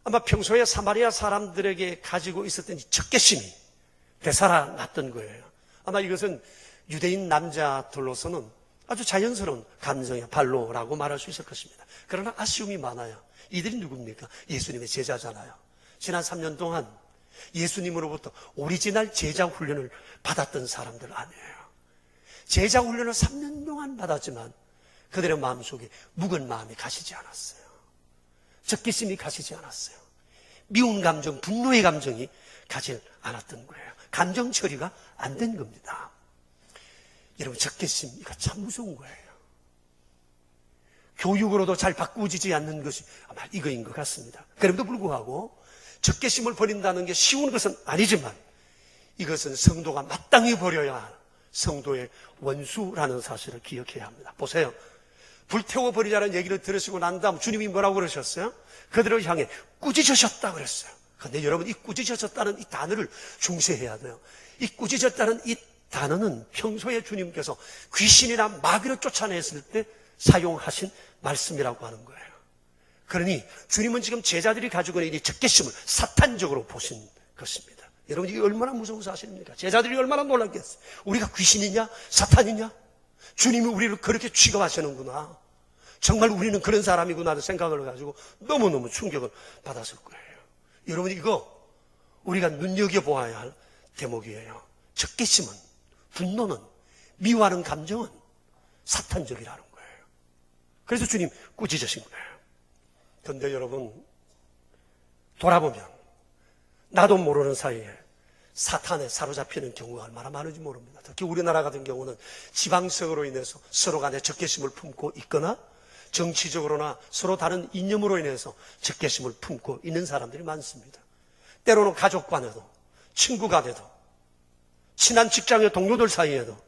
아마 평소에 사마리아 사람들에게 가지고 있었던 적개심이 되살아났던 거예요. 아마 이것은 유대인 남자들로서는 아주 자연스러운 감정의 발로라고 말할 수 있을 것입니다. 그러나 아쉬움이 많아요. 이들이 누굽니까? 예수님의 제자잖아요. 지난 3년 동안 예수님으로부터 오리지널 제자 훈련을 받았던 사람들 아니에요. 제자 훈련을 3년 동안 받았지만 그들의 마음속에 묵은 마음이 가시지 않았어요. 적개심이 가시지 않았어요. 미운 감정, 분노의 감정이 가지 않았던 거예요. 감정 처리가 안 된 겁니다. 여러분, 적개심, 이거 참 무서운 거예요. 교육으로도 잘 바꾸어지지 않는 것이 아마 이거인 것 같습니다. 그럼에도 불구하고 적개심을 버린다는 게 쉬운 것은 아니지만 이것은 성도가 마땅히 버려야 하는 성도의 원수라는 사실을 기억해야 합니다. 보세요. 불태워버리자는 얘기를 들으시고 난 다음 주님이 뭐라고 그러셨어요? 그들을 향해 꾸짖으셨다 그랬어요. 그런데 여러분, 이 꾸짖으셨다는 이 단어를 중시해야 돼요. 이 꾸짖었다는 이 단어는 평소에 주님께서 귀신이나 마귀를 쫓아냈을 때 사용하신 말씀이라고 하는 거예요. 그러니 주님은 지금 제자들이 가지고 있는 이 적개심을 사탄적으로 보신 것입니다. 여러분, 이게 얼마나 무서운 사실입니까? 제자들이 얼마나 놀랐겠어요. 우리가 귀신이냐? 사탄이냐? 주님이 우리를 그렇게 취급하시는구나. 정말 우리는 그런 사람이구나 하는 생각을 가지고 너무너무 충격을 받았을 거예요. 여러분, 이거 우리가 눈여겨보아야 할 대목이에요. 적개심은 분노는, 미워하는 감정은 사탄적이라는 거예요. 그래서 주님 꾸짖으신 거예요. 그런데 여러분, 돌아보면 나도 모르는 사이에 사탄에 사로잡히는 경우가 얼마나 많은지 모릅니다. 특히 우리나라 같은 경우는 지방색으로 인해서 서로 간에 적개심을 품고 있거나 정치적으로나 서로 다른 이념으로 인해서 적개심을 품고 있는 사람들이 많습니다. 때로는 가족 간에도, 친구 간에도, 친한 직장의 동료들 사이에도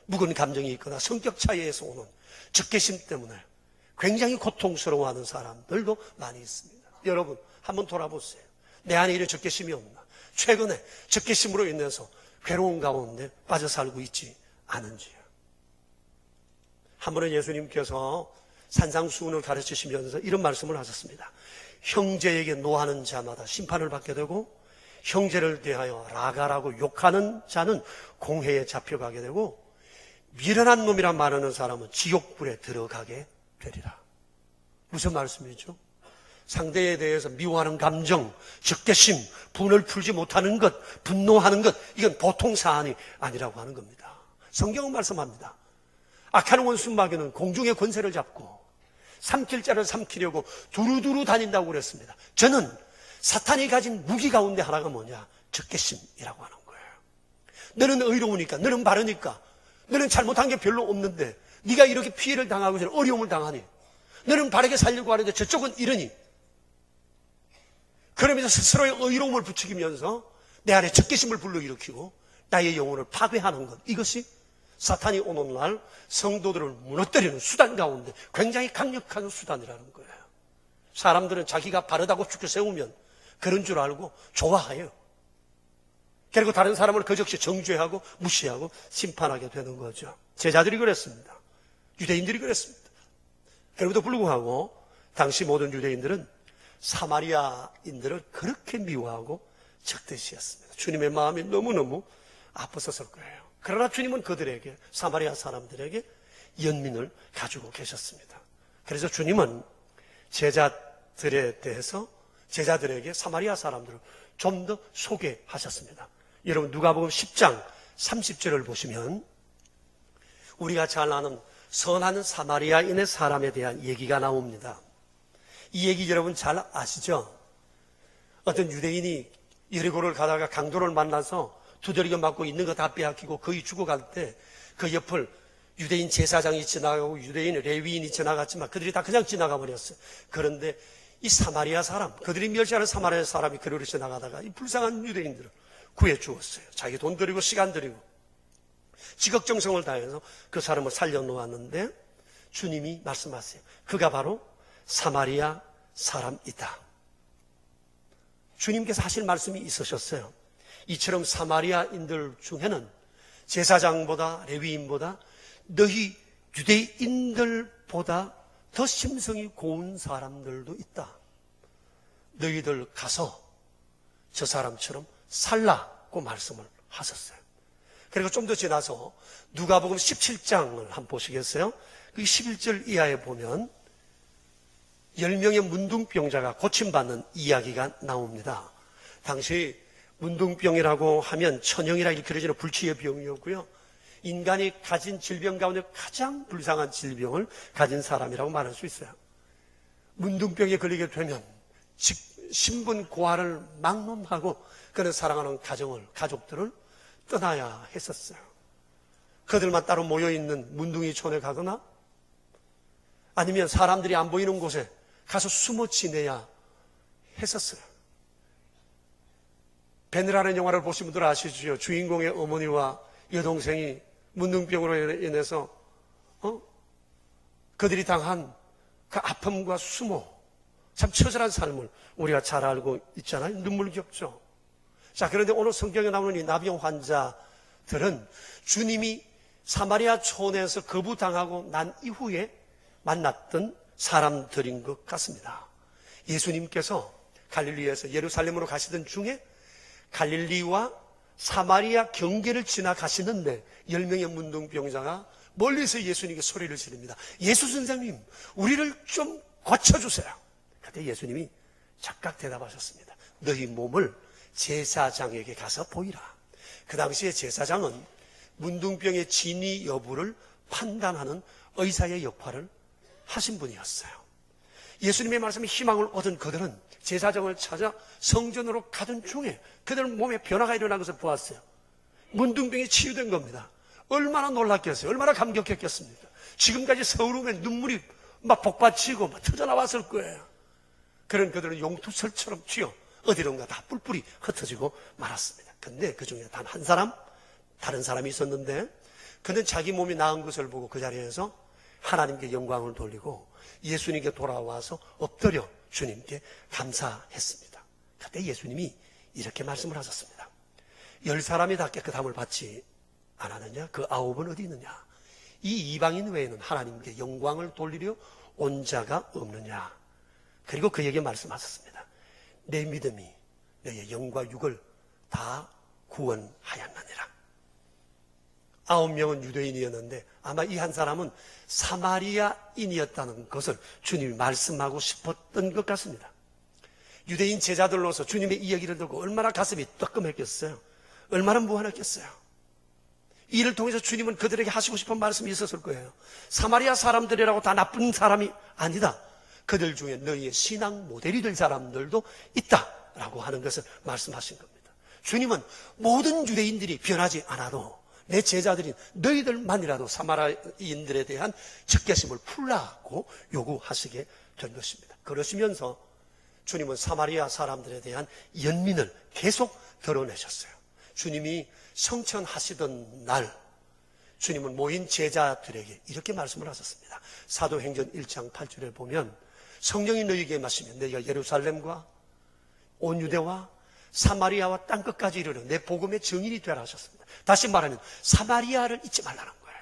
묵은 감정이 있거나 성격 차이에서 오는 적개심 때문에 굉장히 고통스러워하는 사람들도 많이 있습니다. 여러분, 한번 돌아보세요. 내 안에 이런 적개심이 없나? 최근에 적개심으로 인해서 괴로운 가운데 빠져 살고 있지 않은지요. 한 번은 예수님께서 산상수훈을 가르치시면서 이런 말씀을 하셨습니다. 형제에게 노하는 자마다 심판을 받게 되고 형제를 대하여 라가라고 욕하는 자는 공회에 잡혀가게 되고 미련한 놈이라 말하는 사람은 지옥불에 들어가게 되리라. 무슨 말씀이죠? 상대에 대해서 미워하는 감정, 적개심, 분을 풀지 못하는 것, 분노하는 것, 이건 보통 사안이 아니라고 하는 겁니다. 성경은 말씀합니다. 악한 원수 마귀는 공중의 권세를 잡고 삼킬 자를 삼키려고 두루두루 다닌다고 그랬습니다. 저는 사탄이 가진 무기 가운데 하나가 뭐냐? 적개심이라고 하는 거예요. 너는 의로우니까, 너는 바르니까, 너는 잘못한 게 별로 없는데 네가 이렇게 피해를 당하고 어려움을 당하니, 너는 바르게 살려고 하는데 저쪽은 이러니, 그러면서 스스로의 의로움을 부추기면서 내 안에 적개심을 불러일으키고 나의 영혼을 파괴하는 것, 이것이 사탄이 오는 날 성도들을 무너뜨리는 수단 가운데 굉장히 강력한 수단이라는 거예요. 사람들은 자기가 바르다고 축켜 세우면 그런 줄 알고 좋아해요. 그리고 다른 사람을 그 즉시 정죄하고 무시하고 심판하게 되는 거죠. 제자들이 그랬습니다. 유대인들이 그랬습니다. 그럼에도 불구하고 당시 모든 유대인들은 사마리아인들을 그렇게 미워하고 적대시했습니다. 주님의 마음이 너무너무 아팠었을 거예요. 그러나 주님은 그들에게, 사마리아 사람들에게 연민을 가지고 계셨습니다. 그래서 주님은 제자들에 대해서 제자들에게 사마리아 사람들을 좀 더 소개하셨습니다. 여러분, 누가복음 10장 30절을 보시면 우리가 잘 아는 선한 사마리아인의 사람에 대한 얘기가 나옵니다. 이 얘기 여러분 잘 아시죠? 어떤 유대인이 여리고를 가다가 강도를 만나서 두드리겨 맞고 있는 거 다 빼앗기고 거의 죽어갈 때 그 옆을 유대인 제사장이 지나가고 유대인 레위인이 지나갔지만 그들이 다 그냥 지나가 버렸어요. 그런데 이 사마리아 사람, 그들이 멸시하는 사마리아 사람이 그를 지나가다가 이 불쌍한 유대인들을 구해 주었어요. 자기 돈 들이고 시간 들이고 지극정성을 다해서 그 사람을 살려놓았는데 주님이 말씀하세요. 그가 바로 사마리아 사람이다. 주님께서 하실 말씀이 있으셨어요. 이처럼 사마리아인들 중에는 제사장보다 레위인보다 너희 유대인들보다 더 심성이 고운 사람들도 있다. 너희들 가서 저 사람처럼 살라고 말씀을 하셨어요. 그리고 좀 더 지나서 누가복음 17장을 한번 보시겠어요? 그 11절 이하에 보면 10명의 문둥병자가 고침받는 이야기가 나옵니다. 당시 문둥병이라고 하면 천형이라 일컬어지는 불치의 병이었고요. 인간이 가진 질병 가운데 가장 불쌍한 질병을 가진 사람이라고 말할 수 있어요. 문둥병에 걸리게 되면 신분 고아를 막론하고 그는 사랑하는 가족들을 떠나야 했었어요. 그들만 따로 모여있는 문둥이촌에 가거나 아니면 사람들이 안 보이는 곳에 가서 숨어 지내야 했었어요. 벤이라는 영화를 보신 분들 아시죠? 주인공의 어머니와 여동생이 문둥병으로 인해서 그들이 당한 그 아픔과 수모, 참 처절한 삶을 우리가 잘 알고 있잖아요. 눈물겹죠. 자, 그런데 오늘 성경에 나오는 이 나병 환자들은 주님이 사마리아 촌에서 거부당하고 난 이후에 만났던 사람들인 것 같습니다. 예수님께서 갈릴리에서 예루살렘으로 가시던 중에 갈릴리와 사마리아 경계를 지나가시는데 10명의 문둥병자가 멀리서 예수님께 소리를 지릅니다. 예수 선생님, 우리를 좀 고쳐주세요. 그때 예수님이 즉각 대답하셨습니다. 너희 몸을 제사장에게 가서 보이라. 그 당시에 제사장은 문둥병의 진위 여부를 판단하는 의사의 역할을 하신 분이었어요. 예수님의 말씀에 희망을 얻은 그들은 제사장을 찾아 성전으로 가던 중에 그들 몸에 변화가 일어난 것을 보았어요. 문둥병이 치유된 겁니다. 얼마나 놀랐겠어요? 얼마나 감격했겠습니까? 지금까지 서울 오면 눈물이 막 복받치고 막 터져나왔을 거예요. 그런 그들은 용투설처럼 튀어 어디론가 다 뿔뿔이 흩어지고 말았습니다. 근데 그 중에 단 한 사람, 다른 사람이 있었는데 그는 자기 몸이 나은 것을 보고 그 자리에서 하나님께 영광을 돌리고 예수님께 돌아와서 엎드려 주님께 감사했습니다. 그때 예수님이 이렇게 말씀을 하셨습니다. 10사람이 다 깨끗함을 받지 않았느냐? 그 9은 어디 있느냐? 이 이방인 외에는 하나님께 영광을 돌리려 온 자가 없느냐? 그리고 그에게 말씀하셨습니다. 내 믿음이 너의 영과 육을 다 구원하였느니라. 9명은 유대인이었는데 아마 이 한 사람은 사마리아인이었다는 것을 주님이 말씀하고 싶었던 것 같습니다. 유대인 제자들로서 주님의 이 얘기를 듣고 얼마나 가슴이 뜨끔했겠어요. 얼마나 무한했겠어요. 이 일을 통해서 주님은 그들에게 하시고 싶은 말씀이 있었을 거예요. 사마리아 사람들이라고 다 나쁜 사람이 아니다. 그들 중에 너희의 신앙 모델이 될 사람들도 있다라고 하는 것을 말씀하신 겁니다. 주님은 모든 유대인들이 변하지 않아도 내 제자들인 너희들만이라도 사마리아인들에 대한 적개심을 풀라고 요구하시게 된 것입니다. 그러시면서 주님은 사마리아 사람들에 대한 연민을 계속 드러내셨어요. 주님이 성천하시던 날 주님은 모인 제자들에게 이렇게 말씀을 하셨습니다. 사도행전 1장 8절에 보면 성령이 너희에게 임하시면 너희가 예루살렘과 온 유대와 사마리아와 땅끝까지 이르러 내 복음의 증인이 되라 하셨습니다. 다시 말하면 사마리아를 잊지 말라는 거예요.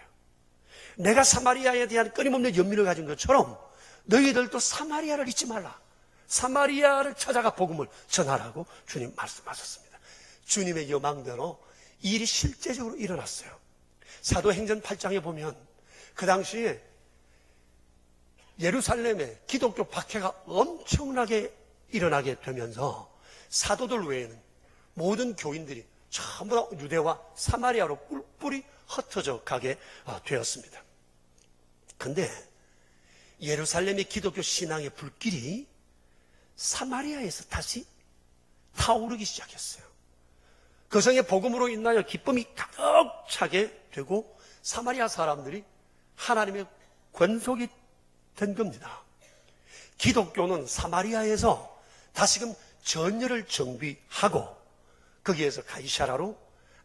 내가 사마리아에 대한 끊임없는 연민을 가진 것처럼 너희들도 사마리아를 잊지 말라. 사마리아를 찾아가 복음을 전하라고 주님 말씀하셨습니다. 주님의 여망대로 이 일이 실제적으로 일어났어요. 사도행전 8장에 보면 그 당시에 예루살렘에 기독교 박해가 엄청나게 일어나게 되면서 사도들 외에는 모든 교인들이 전부 다 유대와 사마리아로 뿔뿔이 흩어져 가게 되었습니다. 그런데 예루살렘의 기독교 신앙의 불길이 사마리아에서 다시 타오르기 시작했어요. 그 성의 복음으로 인하여 기쁨이 가득 차게 되고 사마리아 사람들이 하나님의 권속이 된 겁니다. 기독교는 사마리아에서 다시금 전열을 정비하고 거기에서 가이사라로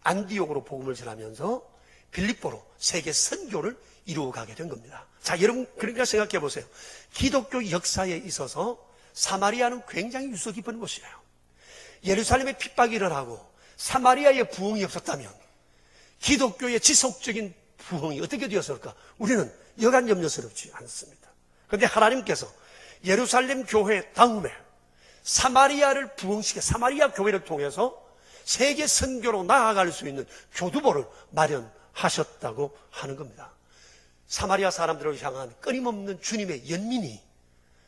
안디옥으로 복음을 전하면서 빌립보로 세계 선교를 이루어가게 된 겁니다. 자, 여러분 그러니까 생각해 보세요. 기독교 역사에 있어서 사마리아는 굉장히 유서 깊은 곳이에요. 예루살렘에 핍박이 일어나고 사마리아의 부흥이 없었다면 기독교의 지속적인 부흥이 어떻게 되었을까? 우리는 여간 염려스럽지 않습니다. 그런데 하나님께서 예루살렘 교회 다음에 사마리아를 부흥시켜 사마리아 교회를 통해서 세계 선교로 나아갈 수 있는 교두보를 마련하셨다고 하는 겁니다. 사마리아 사람들을 향한 끊임없는 주님의 연민이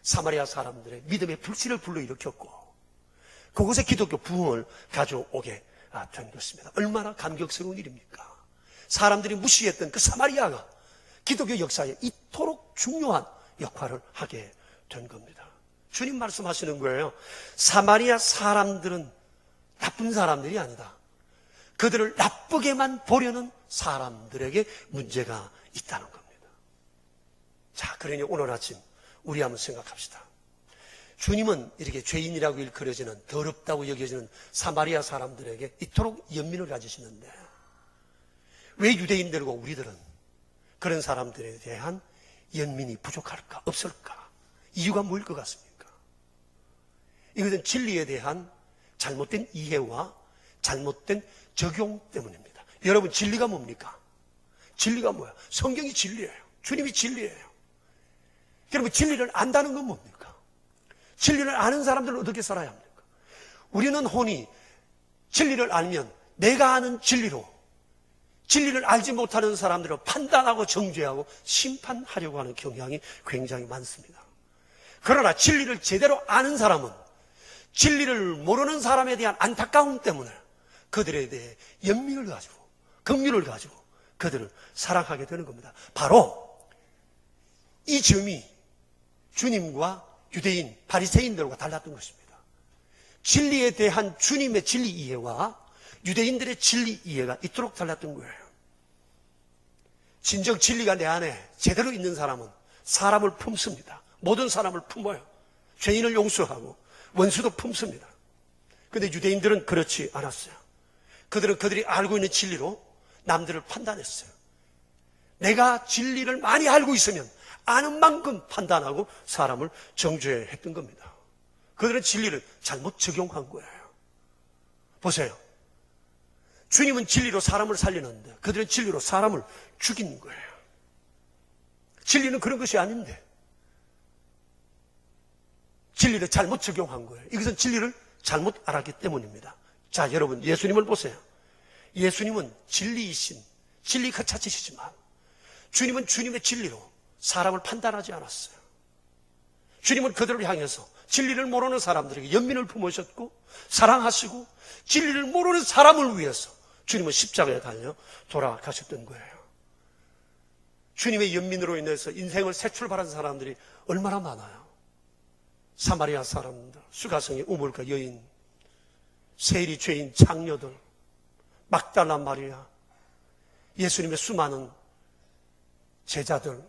사마리아 사람들의 믿음의 불씨를 불러일으켰고 그곳에 기독교 부흥을 가져오게 된 것입니다. 얼마나 감격스러운 일입니까? 사람들이 무시했던 그 사마리아가 기독교 역사에 이토록 중요한 역할을 하게 된 겁니다. 주님 말씀하시는 거예요. 사마리아 사람들은 나쁜 사람들이 아니다. 그들을 나쁘게만 보려는 사람들에게 문제가 있다는 겁니다. 자, 그러니 오늘 아침 우리 한번 생각합시다. 주님은 이렇게 죄인이라고 일컬어지는 더럽다고 여겨지는 사마리아 사람들에게 이토록 연민을 가지시는데 왜 유대인들과 우리들은 그런 사람들에 대한 연민이 부족할까? 없을까? 이유가 뭐일 것 같습니까? 이것은 진리에 대한 잘못된 이해와 잘못된 적용 때문입니다. 여러분 진리가 뭡니까? 진리가 뭐야? 성경이 진리예요. 주님이 진리예요. 여러분 진리를 안다는 건 뭡니까? 진리를 아는 사람들은 어떻게 살아야 합니까? 우리는 혼이 진리를 알면 내가 아는 진리로 진리를 알지 못하는 사람들을 판단하고 정죄하고 심판하려고 하는 경향이 굉장히 많습니다. 그러나 진리를 제대로 아는 사람은 진리를 모르는 사람에 대한 안타까움 때문에 그들에 대해 연민을 가지고 긍휼을 가지고 그들을 사랑하게 되는 겁니다. 바로 이 점이 주님과 유대인, 바리새인들과 달랐던 것입니다. 진리에 대한 주님의 진리 이해와 유대인들의 진리 이해가 이토록 달랐던 거예요. 진정 진리가 내 안에 제대로 있는 사람은 사람을 품습니다. 모든 사람을 품어요. 죄인을 용서하고 원수도 품습니다. 그런데 유대인들은 그렇지 않았어요. 그들은 그들이 알고 있는 진리로 남들을 판단했어요. 내가 진리를 많이 알고 있으면 아는 만큼 판단하고 사람을 정죄했던 겁니다. 그들은 진리를 잘못 적용한 거예요. 보세요. 주님은 진리로 사람을 살리는데 그들은 진리로 사람을 죽이는 거예요. 진리는 그런 것이 아닌데 진리를 잘못 적용한 거예요. 이것은 진리를 잘못 알았기 때문입니다. 자, 여러분, 예수님을 보세요. 예수님은 진리이신, 진리 그 자체시지만 주님은 주님의 진리로 사람을 판단하지 않았어요. 주님은 그들을 향해서 진리를 모르는 사람들에게 연민을 품으셨고 사랑하시고 진리를 모르는 사람을 위해서 주님은 십자가에 달려 돌아가셨던 거예요. 주님의 연민으로 인해서 인생을 새 출발한 사람들이 얼마나 많아요. 사마리아 사람들, 수가성의 우물가 여인, 세리 죄인 장녀들, 막달라 마리아, 예수님의 수많은 제자들,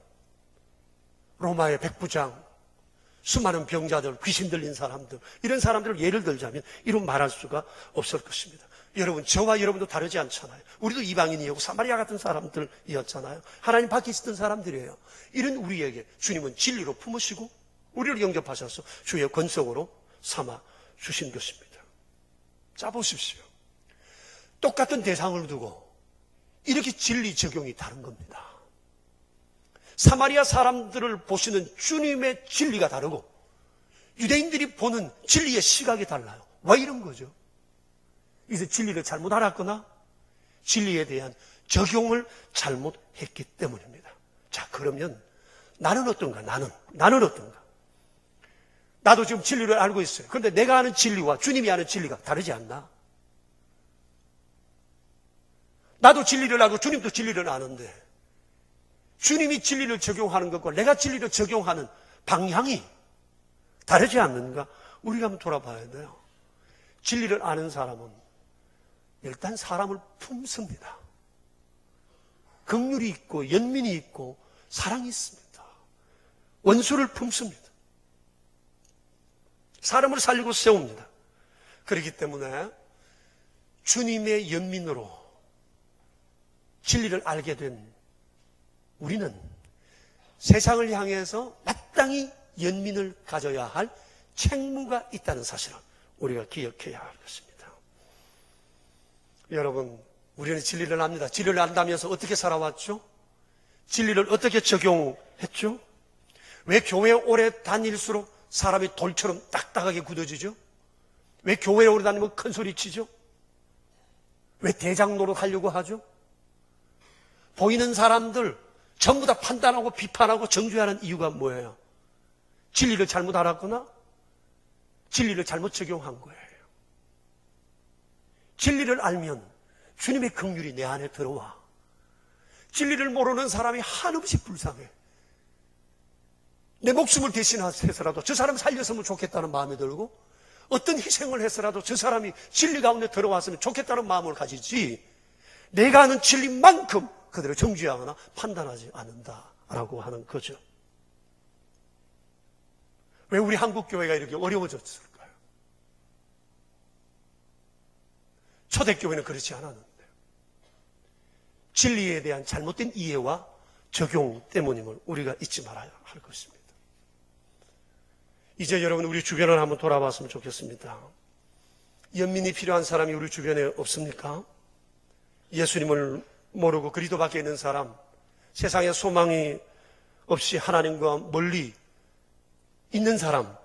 로마의 백부장, 수많은 병자들, 귀신 들린 사람들, 이런 사람들을 예를 들자면 이런 말할 수가 없을 것입니다. 여러분, 저와 여러분도 다르지 않잖아요. 우리도 이방인이었고 사마리아 같은 사람들이었잖아요. 하나님 밖에 있었던 사람들이에요. 이런 우리에게 주님은 진리로 품으시고 우리를 영접하셔서 주의 권속으로 삼아 주신 것입니다. 자, 보십시오. 똑같은 대상을 두고 이렇게 진리 적용이 다른 겁니다. 사마리아 사람들을 보시는 주님의 진리가 다르고 유대인들이 보는 진리의 시각이 달라요. 왜 이런 거죠? 이제 진리를 잘못 알았거나 진리에 대한 적용을 잘못했기 때문입니다. 자, 그러면 나는 어떤가? 나는 어떤가? 나도 지금 진리를 알고 있어요. 그런데 내가 아는 진리와 주님이 아는 진리가 다르지 않나? 나도 진리를 알고 주님도 진리를 아는데 주님이 진리를 적용하는 것과 내가 진리를 적용하는 방향이 다르지 않는가? 우리가 한번 돌아봐야 돼요. 진리를 아는 사람은 일단 사람을 품습니다. 긍휼이 있고 연민이 있고 사랑이 있습니다. 원수를 품습니다. 사람을 살리고 세웁니다. 그렇기 때문에 주님의 연민으로 진리를 알게 된 우리는 세상을 향해서 마땅히 연민을 가져야 할 책무가 있다는 사실을 우리가 기억해야 할 것입니다. 여러분, 우리는 진리를 압니다. 진리를 안다면서 어떻게 살아왔죠? 진리를 어떻게 적용했죠? 왜 교회에 오래 다닐수록 사람이 돌처럼 딱딱하게 굳어지죠? 왜 교회에 오래 다니면 큰 소리 치죠? 왜 대장 노릇하려고 하죠? 보이는 사람들 전부 다 판단하고 비판하고 정죄하는 이유가 뭐예요? 진리를 잘못 알았구나? 진리를 잘못 적용한 거예요. 진리를 알면 주님의 긍휼이 내 안에 들어와. 진리를 모르는 사람이 한없이 불쌍해. 내 목숨을 대신해서라도 저 사람 살렸으면 좋겠다는 마음이 들고 어떤 희생을 해서라도 저 사람이 진리 가운데 들어왔으면 좋겠다는 마음을 가지지 내가 아는 진리만큼 그들을 정죄하거나 판단하지 않는다라고 하는 거죠. 왜 우리 한국 교회가 이렇게 어려워졌을까요? 초대교회는 그렇지 않았는데 진리에 대한 잘못된 이해와 적용 때문임을 우리가 잊지 말아야 할 것입니다. 이제 여러분 우리 주변을 한번 돌아봤으면 좋겠습니다. 연민이 필요한 사람이 우리 주변에 없습니까? 예수님을 모르고 그리스도 밖에 있는 사람, 세상에 소망이 없이 하나님과 멀리 있는 사람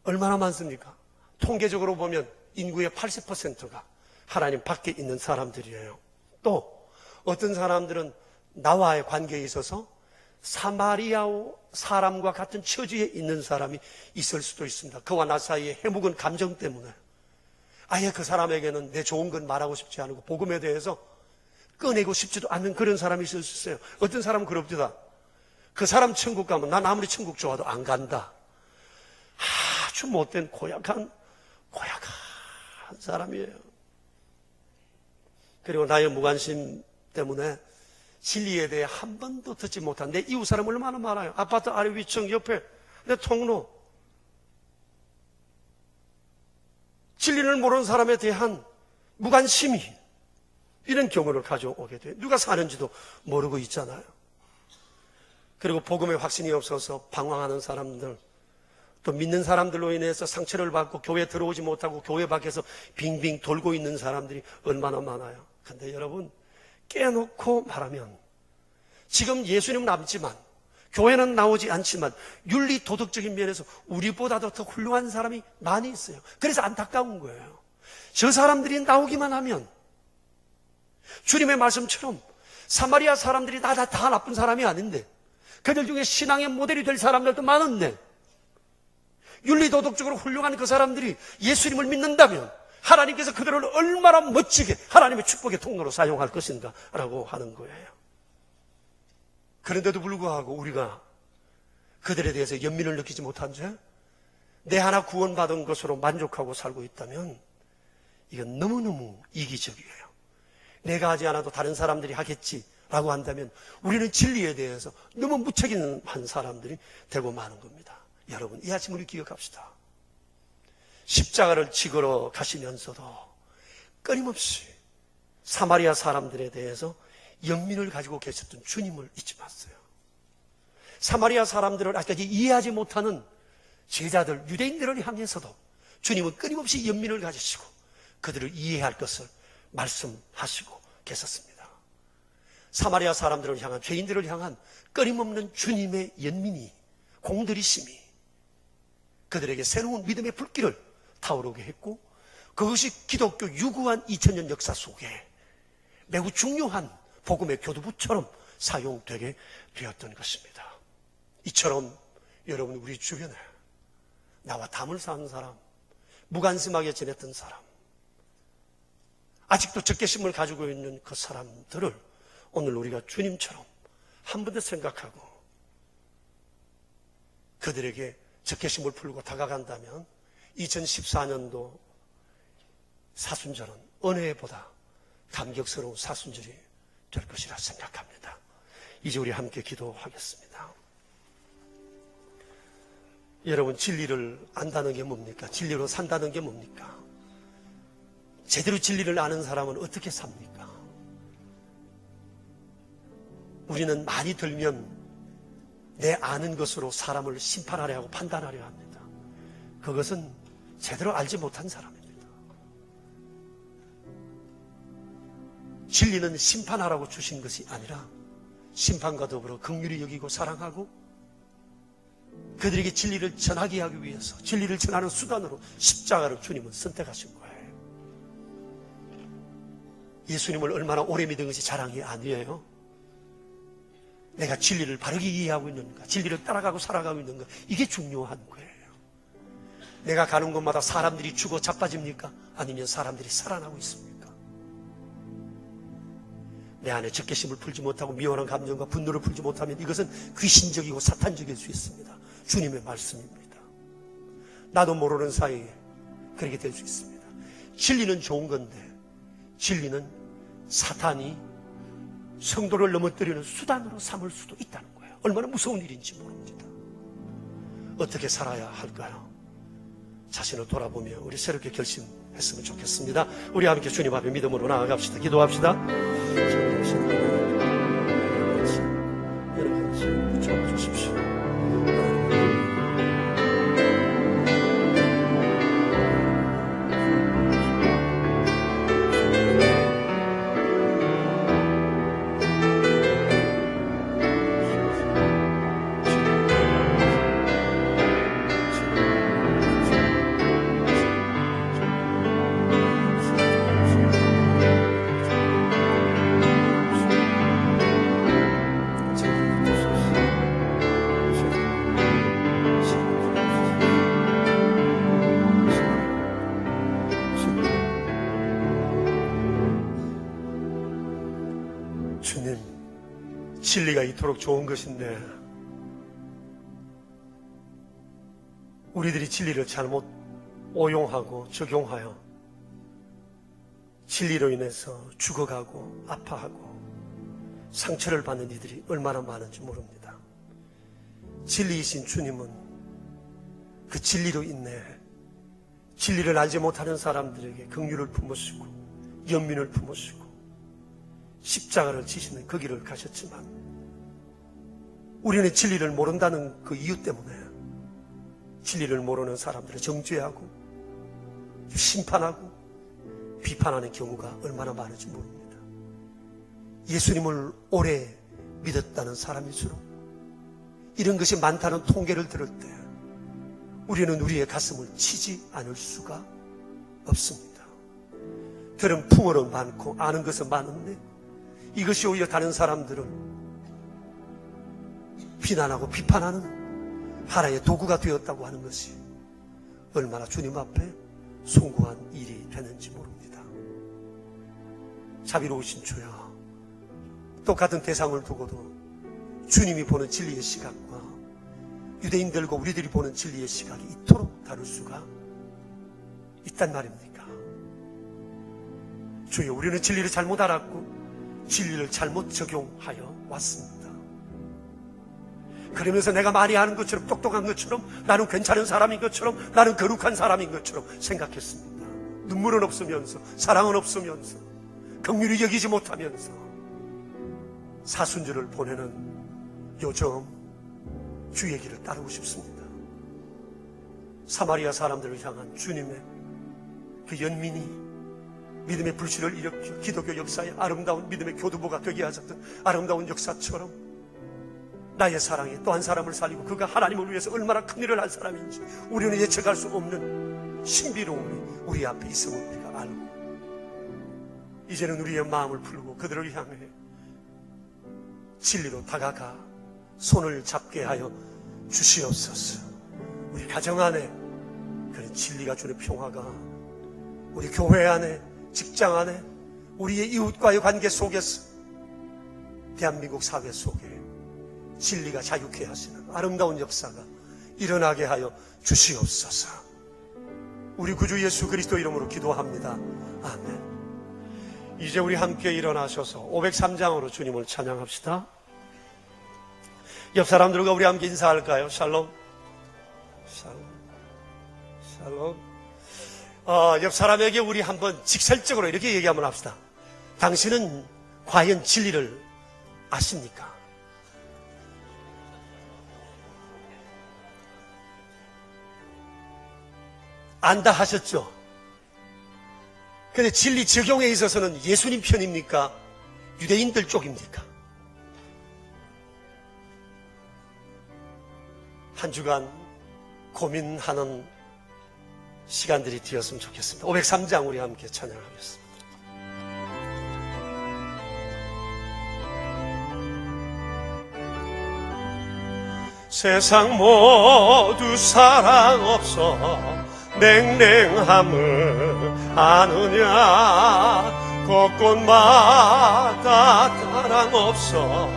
얼마나 많습니까? 통계적으로 보면 인구의 80%가 하나님 밖에 있는 사람들이에요. 또 어떤 사람들은 나와의 관계에 있어서 사마리아 사람과 같은 처지에 있는 사람이 있을 수도 있습니다. 그와 나 사이에 해묵은 감정 때문에 아예 그 사람에게는 내 좋은 건 말하고 싶지 않고 복음에 대해서 꺼내고 싶지도 않는 그런 사람이 있을 수 있어요. 어떤 사람은 그럽니다. 그 사람 천국 가면 난 아무리 천국 좋아도 안 간다. 아주 못된 고약한 사람이에요. 그리고 나의 무관심 때문에 진리에 대해 한 번도 듣지 못한 내 이웃 사람 얼마나 많아요. 아파트 아래 위층 옆에 내 통로. 진리를 모르는 사람에 대한 무관심이 이런 경우를 가져오게 돼요. 누가 사는지도 모르고 있잖아요. 그리고 복음의 확신이 없어서 방황하는 사람들, 또 믿는 사람들로 인해서 상처를 받고 교회에 들어오지 못하고 교회 밖에서 빙빙 돌고 있는 사람들이 얼마나 많아요. 근데 여러분, 깨놓고 말하면 지금 예수님은 남지만 교회는 나오지 않지만 윤리 도덕적인 면에서 우리보다도 더 훌륭한 사람이 많이 있어요. 그래서 안타까운 거예요. 저 사람들이 나오기만 하면 주님의 말씀처럼 사마리아 사람들이 다 나쁜 사람이 아닌데, 그들 중에 신앙의 모델이 될 사람들도 많은데, 윤리도덕적으로 훌륭한 그 사람들이 예수님을 믿는다면 하나님께서 그들을 얼마나 멋지게 하나님의 축복의 통로로 사용할 것인가 라고 하는 거예요. 그런데도 불구하고 우리가 그들에 대해서 연민을 느끼지 못한 채 내 하나 구원받은 것으로 만족하고 살고 있다면 이건 너무너무 이기적이에요. 내가 하지 않아도 다른 사람들이 하겠지라고 한다면 우리는 진리에 대해서 너무 무책임한 사람들이 되고 마는 겁니다. 여러분, 이 아침 우리 기억합시다. 십자가를 지거러 가시면서도 끊임없이 사마리아 사람들에 대해서 연민을 가지고 계셨던 주님을 잊지 마세요. 사마리아 사람들을 아직까지 이해하지 못하는 제자들, 유대인들을 향해서도 주님은 끊임없이 연민을 가지시고 그들을 이해할 것을 말씀하시고 계셨습니다. 사마리아 사람들을 향한, 죄인들을 향한 끊임없는 주님의 연민이, 공들이심이 그들에게 새로운 믿음의 불길을 타오르게 했고, 그것이 기독교 유구한 2000년 역사 속에 매우 중요한 복음의 교두부처럼 사용되게 되었던 것입니다. 이처럼 여러분, 우리 주변에 나와 담을 쌓은 사람, 무관심하게 지냈던 사람, 아직도 적개심을 가지고 있는 그 사람들을 오늘 우리가 주님처럼 한 번 더 생각하고 그들에게 적개심을 풀고 다가간다면 2014년도 사순절은 어느 해보다 감격스러운 사순절이 될 것이라 생각합니다. 이제 우리 함께 기도하겠습니다. 여러분, 진리를 안다는 게 뭡니까? 진리로 산다는 게 뭡니까? 제대로 진리를 아는 사람은 어떻게 삽니까? 우리는 많이 들면 내 아는 것으로 사람을 심판하려 하고 판단하려 합니다. 그것은 제대로 알지 못한 사람입니다. 진리는 심판하라고 주신 것이 아니라 심판과 더불어 긍휼히 여기고 사랑하고 그들에게 진리를 전하게 하기 위해서 진리를 전하는 수단으로 십자가를 주님은 선택하신 거예요. 예수님을 얼마나 오래 믿은 것이 자랑이 아니에요. 내가 진리를 바르게 이해하고 있는가, 진리를 따라가고 살아가고 있는가, 이게 중요한 거예요. 내가 가는 곳마다 사람들이 죽어 자빠집니까? 아니면 사람들이 살아나고 있습니까? 내 안에 적개심을 풀지 못하고 미워하는 감정과 분노를 풀지 못하면 이것은 귀신적이고 사탄적일 수 있습니다. 주님의 말씀입니다. 나도 모르는 사이에 그렇게 될 수 있습니다. 진리는 좋은 건데 진리는 사탄이 성도를 넘어뜨리는 수단으로 삼을 수도 있다는 거예요. 얼마나 무서운 일인지 모릅니다. 어떻게 살아야 할까요? 자신을 돌아보며 우리 새롭게 결심했으면 좋겠습니다. 우리 함께 주님 앞에 믿음으로 나아갑시다. 기도합시다. 여러분 붙여봐 주십시오. 진리가 이토록 좋은 것인데 우리들이 진리를 잘못 오용하고 적용하여 진리로 인해서 죽어가고 아파하고 상처를 받는 이들이 얼마나 많은지 모릅니다. 진리이신 주님은 그 진리로 인해 진리를 알지 못하는 사람들에게 긍휼을 품으시고 연민을 품으시고 십자가를 지시는 그 길을 가셨지만 우리는 진리를 모른다는 그 이유 때문에 진리를 모르는 사람들을 정죄하고 심판하고 비판하는 경우가 얼마나 많은지 모릅니다. 예수님을 오래 믿었다는 사람일수록 이런 것이 많다는 통계를 들을 때 우리는 우리의 가슴을 치지 않을 수가 없습니다. 들은 풍어는 많고 아는 것은 많은데 이것이 오히려 다른 사람들을 비난하고 비판하는 하나의 도구가 되었다고 하는 것이 얼마나 주님 앞에 숭고한 일이 되는지 모릅니다. 자비로우신 주여, 똑같은 대상을 두고도 주님이 보는 진리의 시각과 유대인들과 우리들이 보는 진리의 시각이 이토록 다를 수가 있단 말입니까? 주여, 우리는 진리를 잘못 알았고 진리를 잘못 적용하여 왔습니다. 그러면서 내가 많이 아는 것처럼 똑똑한 것처럼 나는 괜찮은 사람인 것처럼 나는 거룩한 사람인 것처럼 생각했습니다. 눈물은 없으면서 사랑은 없으면서 긍휼히 여기지 못하면서 사순절을 보내는 요즘 주의 길을 따르고 싶습니다. 사마리아 사람들을 향한 주님의 그 연민이 믿음의 불씨를 일으켜 기독교 역사의 아름다운 믿음의 교두보가 되게 하셨던 아름다운 역사처럼 나의 사랑이 또 한 사람을 살리고 그가 하나님을 위해서 얼마나 큰 일을 할 사람인지 우리는 예측할 수 없는 신비로움이 우리 앞에 있음을 우리가 알고 이제는 우리의 마음을 풀고 그들을 향해 진리로 다가가 손을 잡게 하여 주시옵소서. 우리 가정 안에 그런 진리가 주는 평화가 우리 교회 안에 직장 안에 우리의 이웃과의 관계 속에서 대한민국 사회 속에 진리가 자유케 하시는 아름다운 역사가 일어나게 하여 주시옵소서. 우리 구주 예수 그리스도 이름으로 기도합니다. 아멘. 이제 우리 함께 일어나셔서 503장으로 주님을 찬양합시다. 옆 사람들과 우리 함께 인사할까요? 샬롬. 샬롬. 옆 사람에게 우리 한번 직설적으로 이렇게 얘기 한번 합시다. 당신은 과연 진리를 아십니까? 안다 하셨죠? 근데 진리 적용에 있어서는 예수님 편입니까? 유대인들 쪽입니까? 한 주간 고민하는 시간들이 되었으면 좋겠습니다. 503장 우리 함께 찬양하겠습니다. 세상 모두 사랑 없어 냉랭함을 아느냐 곳곳마다 사랑 없어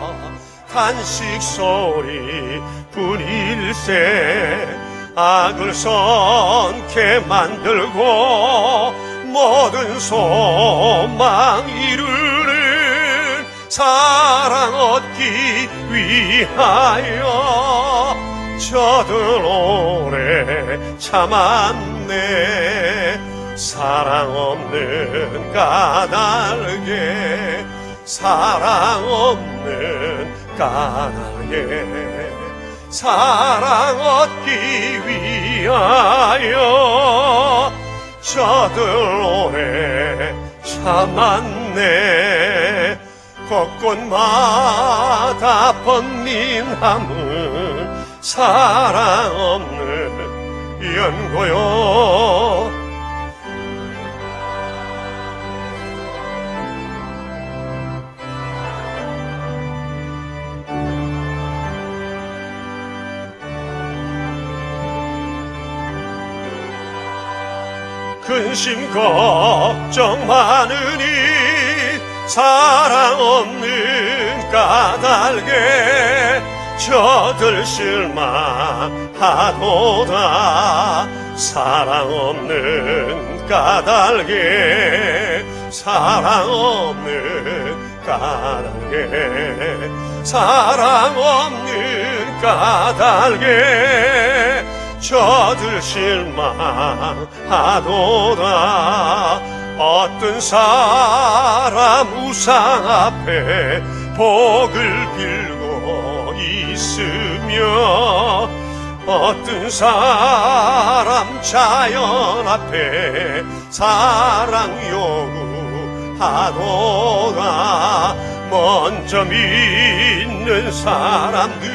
탄식 소리 뿐일세 악을 선케 만들고 모든 소망 이루는 사랑 얻기 위하여 저들 오래 참았네. 사랑 없는 까닭에 사랑 없는 까닭에 사랑 얻기 위하여 저들 오래 참았네. 곳곳마다 번민함은 사랑 없는 연고요. 근심 걱정 많으니 사랑 없는 까닭에 저들 실망하도다. 사랑 없는 까닭에 사랑 없는 까닭에 사랑 없는 까닭에 저들 실망하도다. 어떤 사람 우상 앞에 복을 빌고 있으며 어떤 사람 자연 앞에 사랑 요구하도다. 먼저 믿는 사람들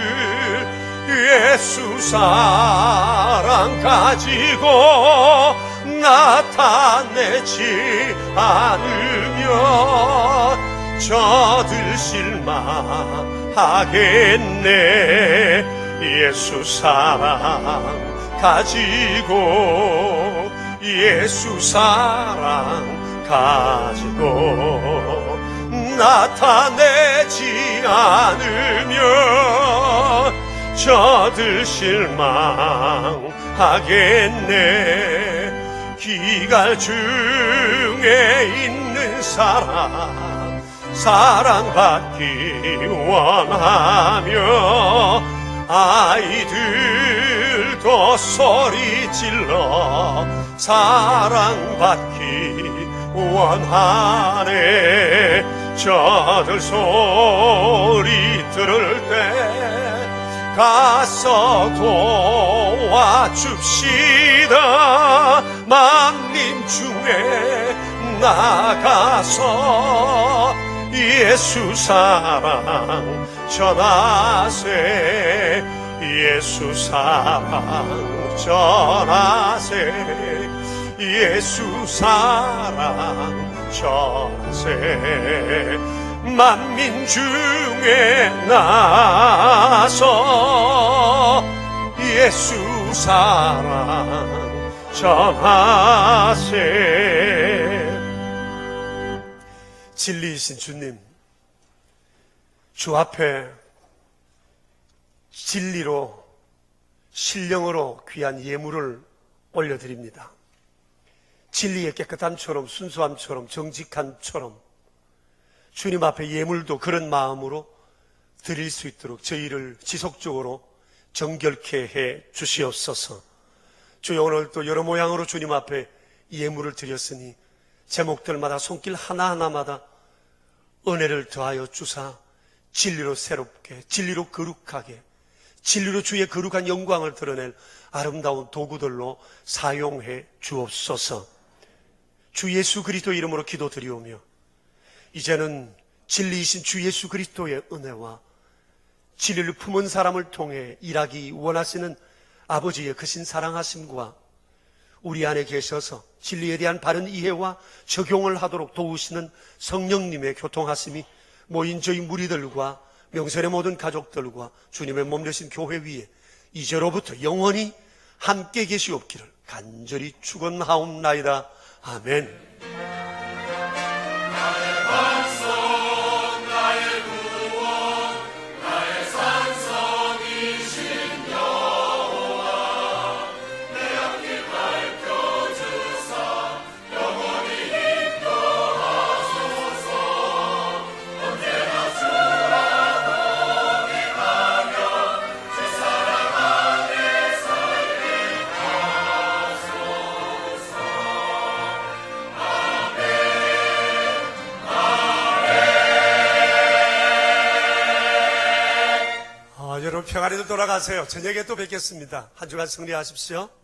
예수 사랑 가지고 나타내지 않으면 저들 실망하겠네. 예수 사랑 가지고 예수 사랑 가지고 나타내지 않으면 저들 실망하겠네. 기갈 중에 있는 사람 사랑받기 원하며 아이들도 소리 질러 사랑받기 원하네. 저들 소리 들을 때 가서 도와줍시다. 만민 중에 나가서 예수 사랑 전하세. 예수 사랑 전하세. 예수 사랑 전하세. 만민 중에 나서 예수 사랑 전하세. 진리이신 주님, 주 앞에 진리로 신령으로 귀한 예물을 올려드립니다. 진리의 깨끗함처럼 순수함처럼 정직함처럼 주님 앞에 예물도 그런 마음으로 드릴 수 있도록 저희를 지속적으로 정결케 해 주시옵소서. 주여, 오늘 또 여러 모양으로 주님 앞에 예물을 드렸으니 제목들마다 손길 하나하나마다 은혜를 더하여 주사 진리로 새롭게, 진리로 거룩하게, 진리로 주의 거룩한 영광을 드러낼 아름다운 도구들로 사용해 주옵소서. 주 예수 그리스도 이름으로 기도드리오며 이제는 진리이신 주 예수 그리스도의 은혜와 진리를 품은 사람을 통해 일하기 원하시는 아버지의 크신 사랑하심과 우리 안에 계셔서 진리에 대한 바른 이해와 적용을 하도록 도우시는 성령님의 교통하심이 모인 저희 무리들과 명설의 모든 가족들과 주님의 몸 되신 교회 위에 이제로부터 영원히 함께 계시옵기를 간절히 축원하옵나이다. 아멘. 여러분 평안히도 돌아가세요. 저녁에 또 뵙겠습니다. 한 주간 승리하십시오.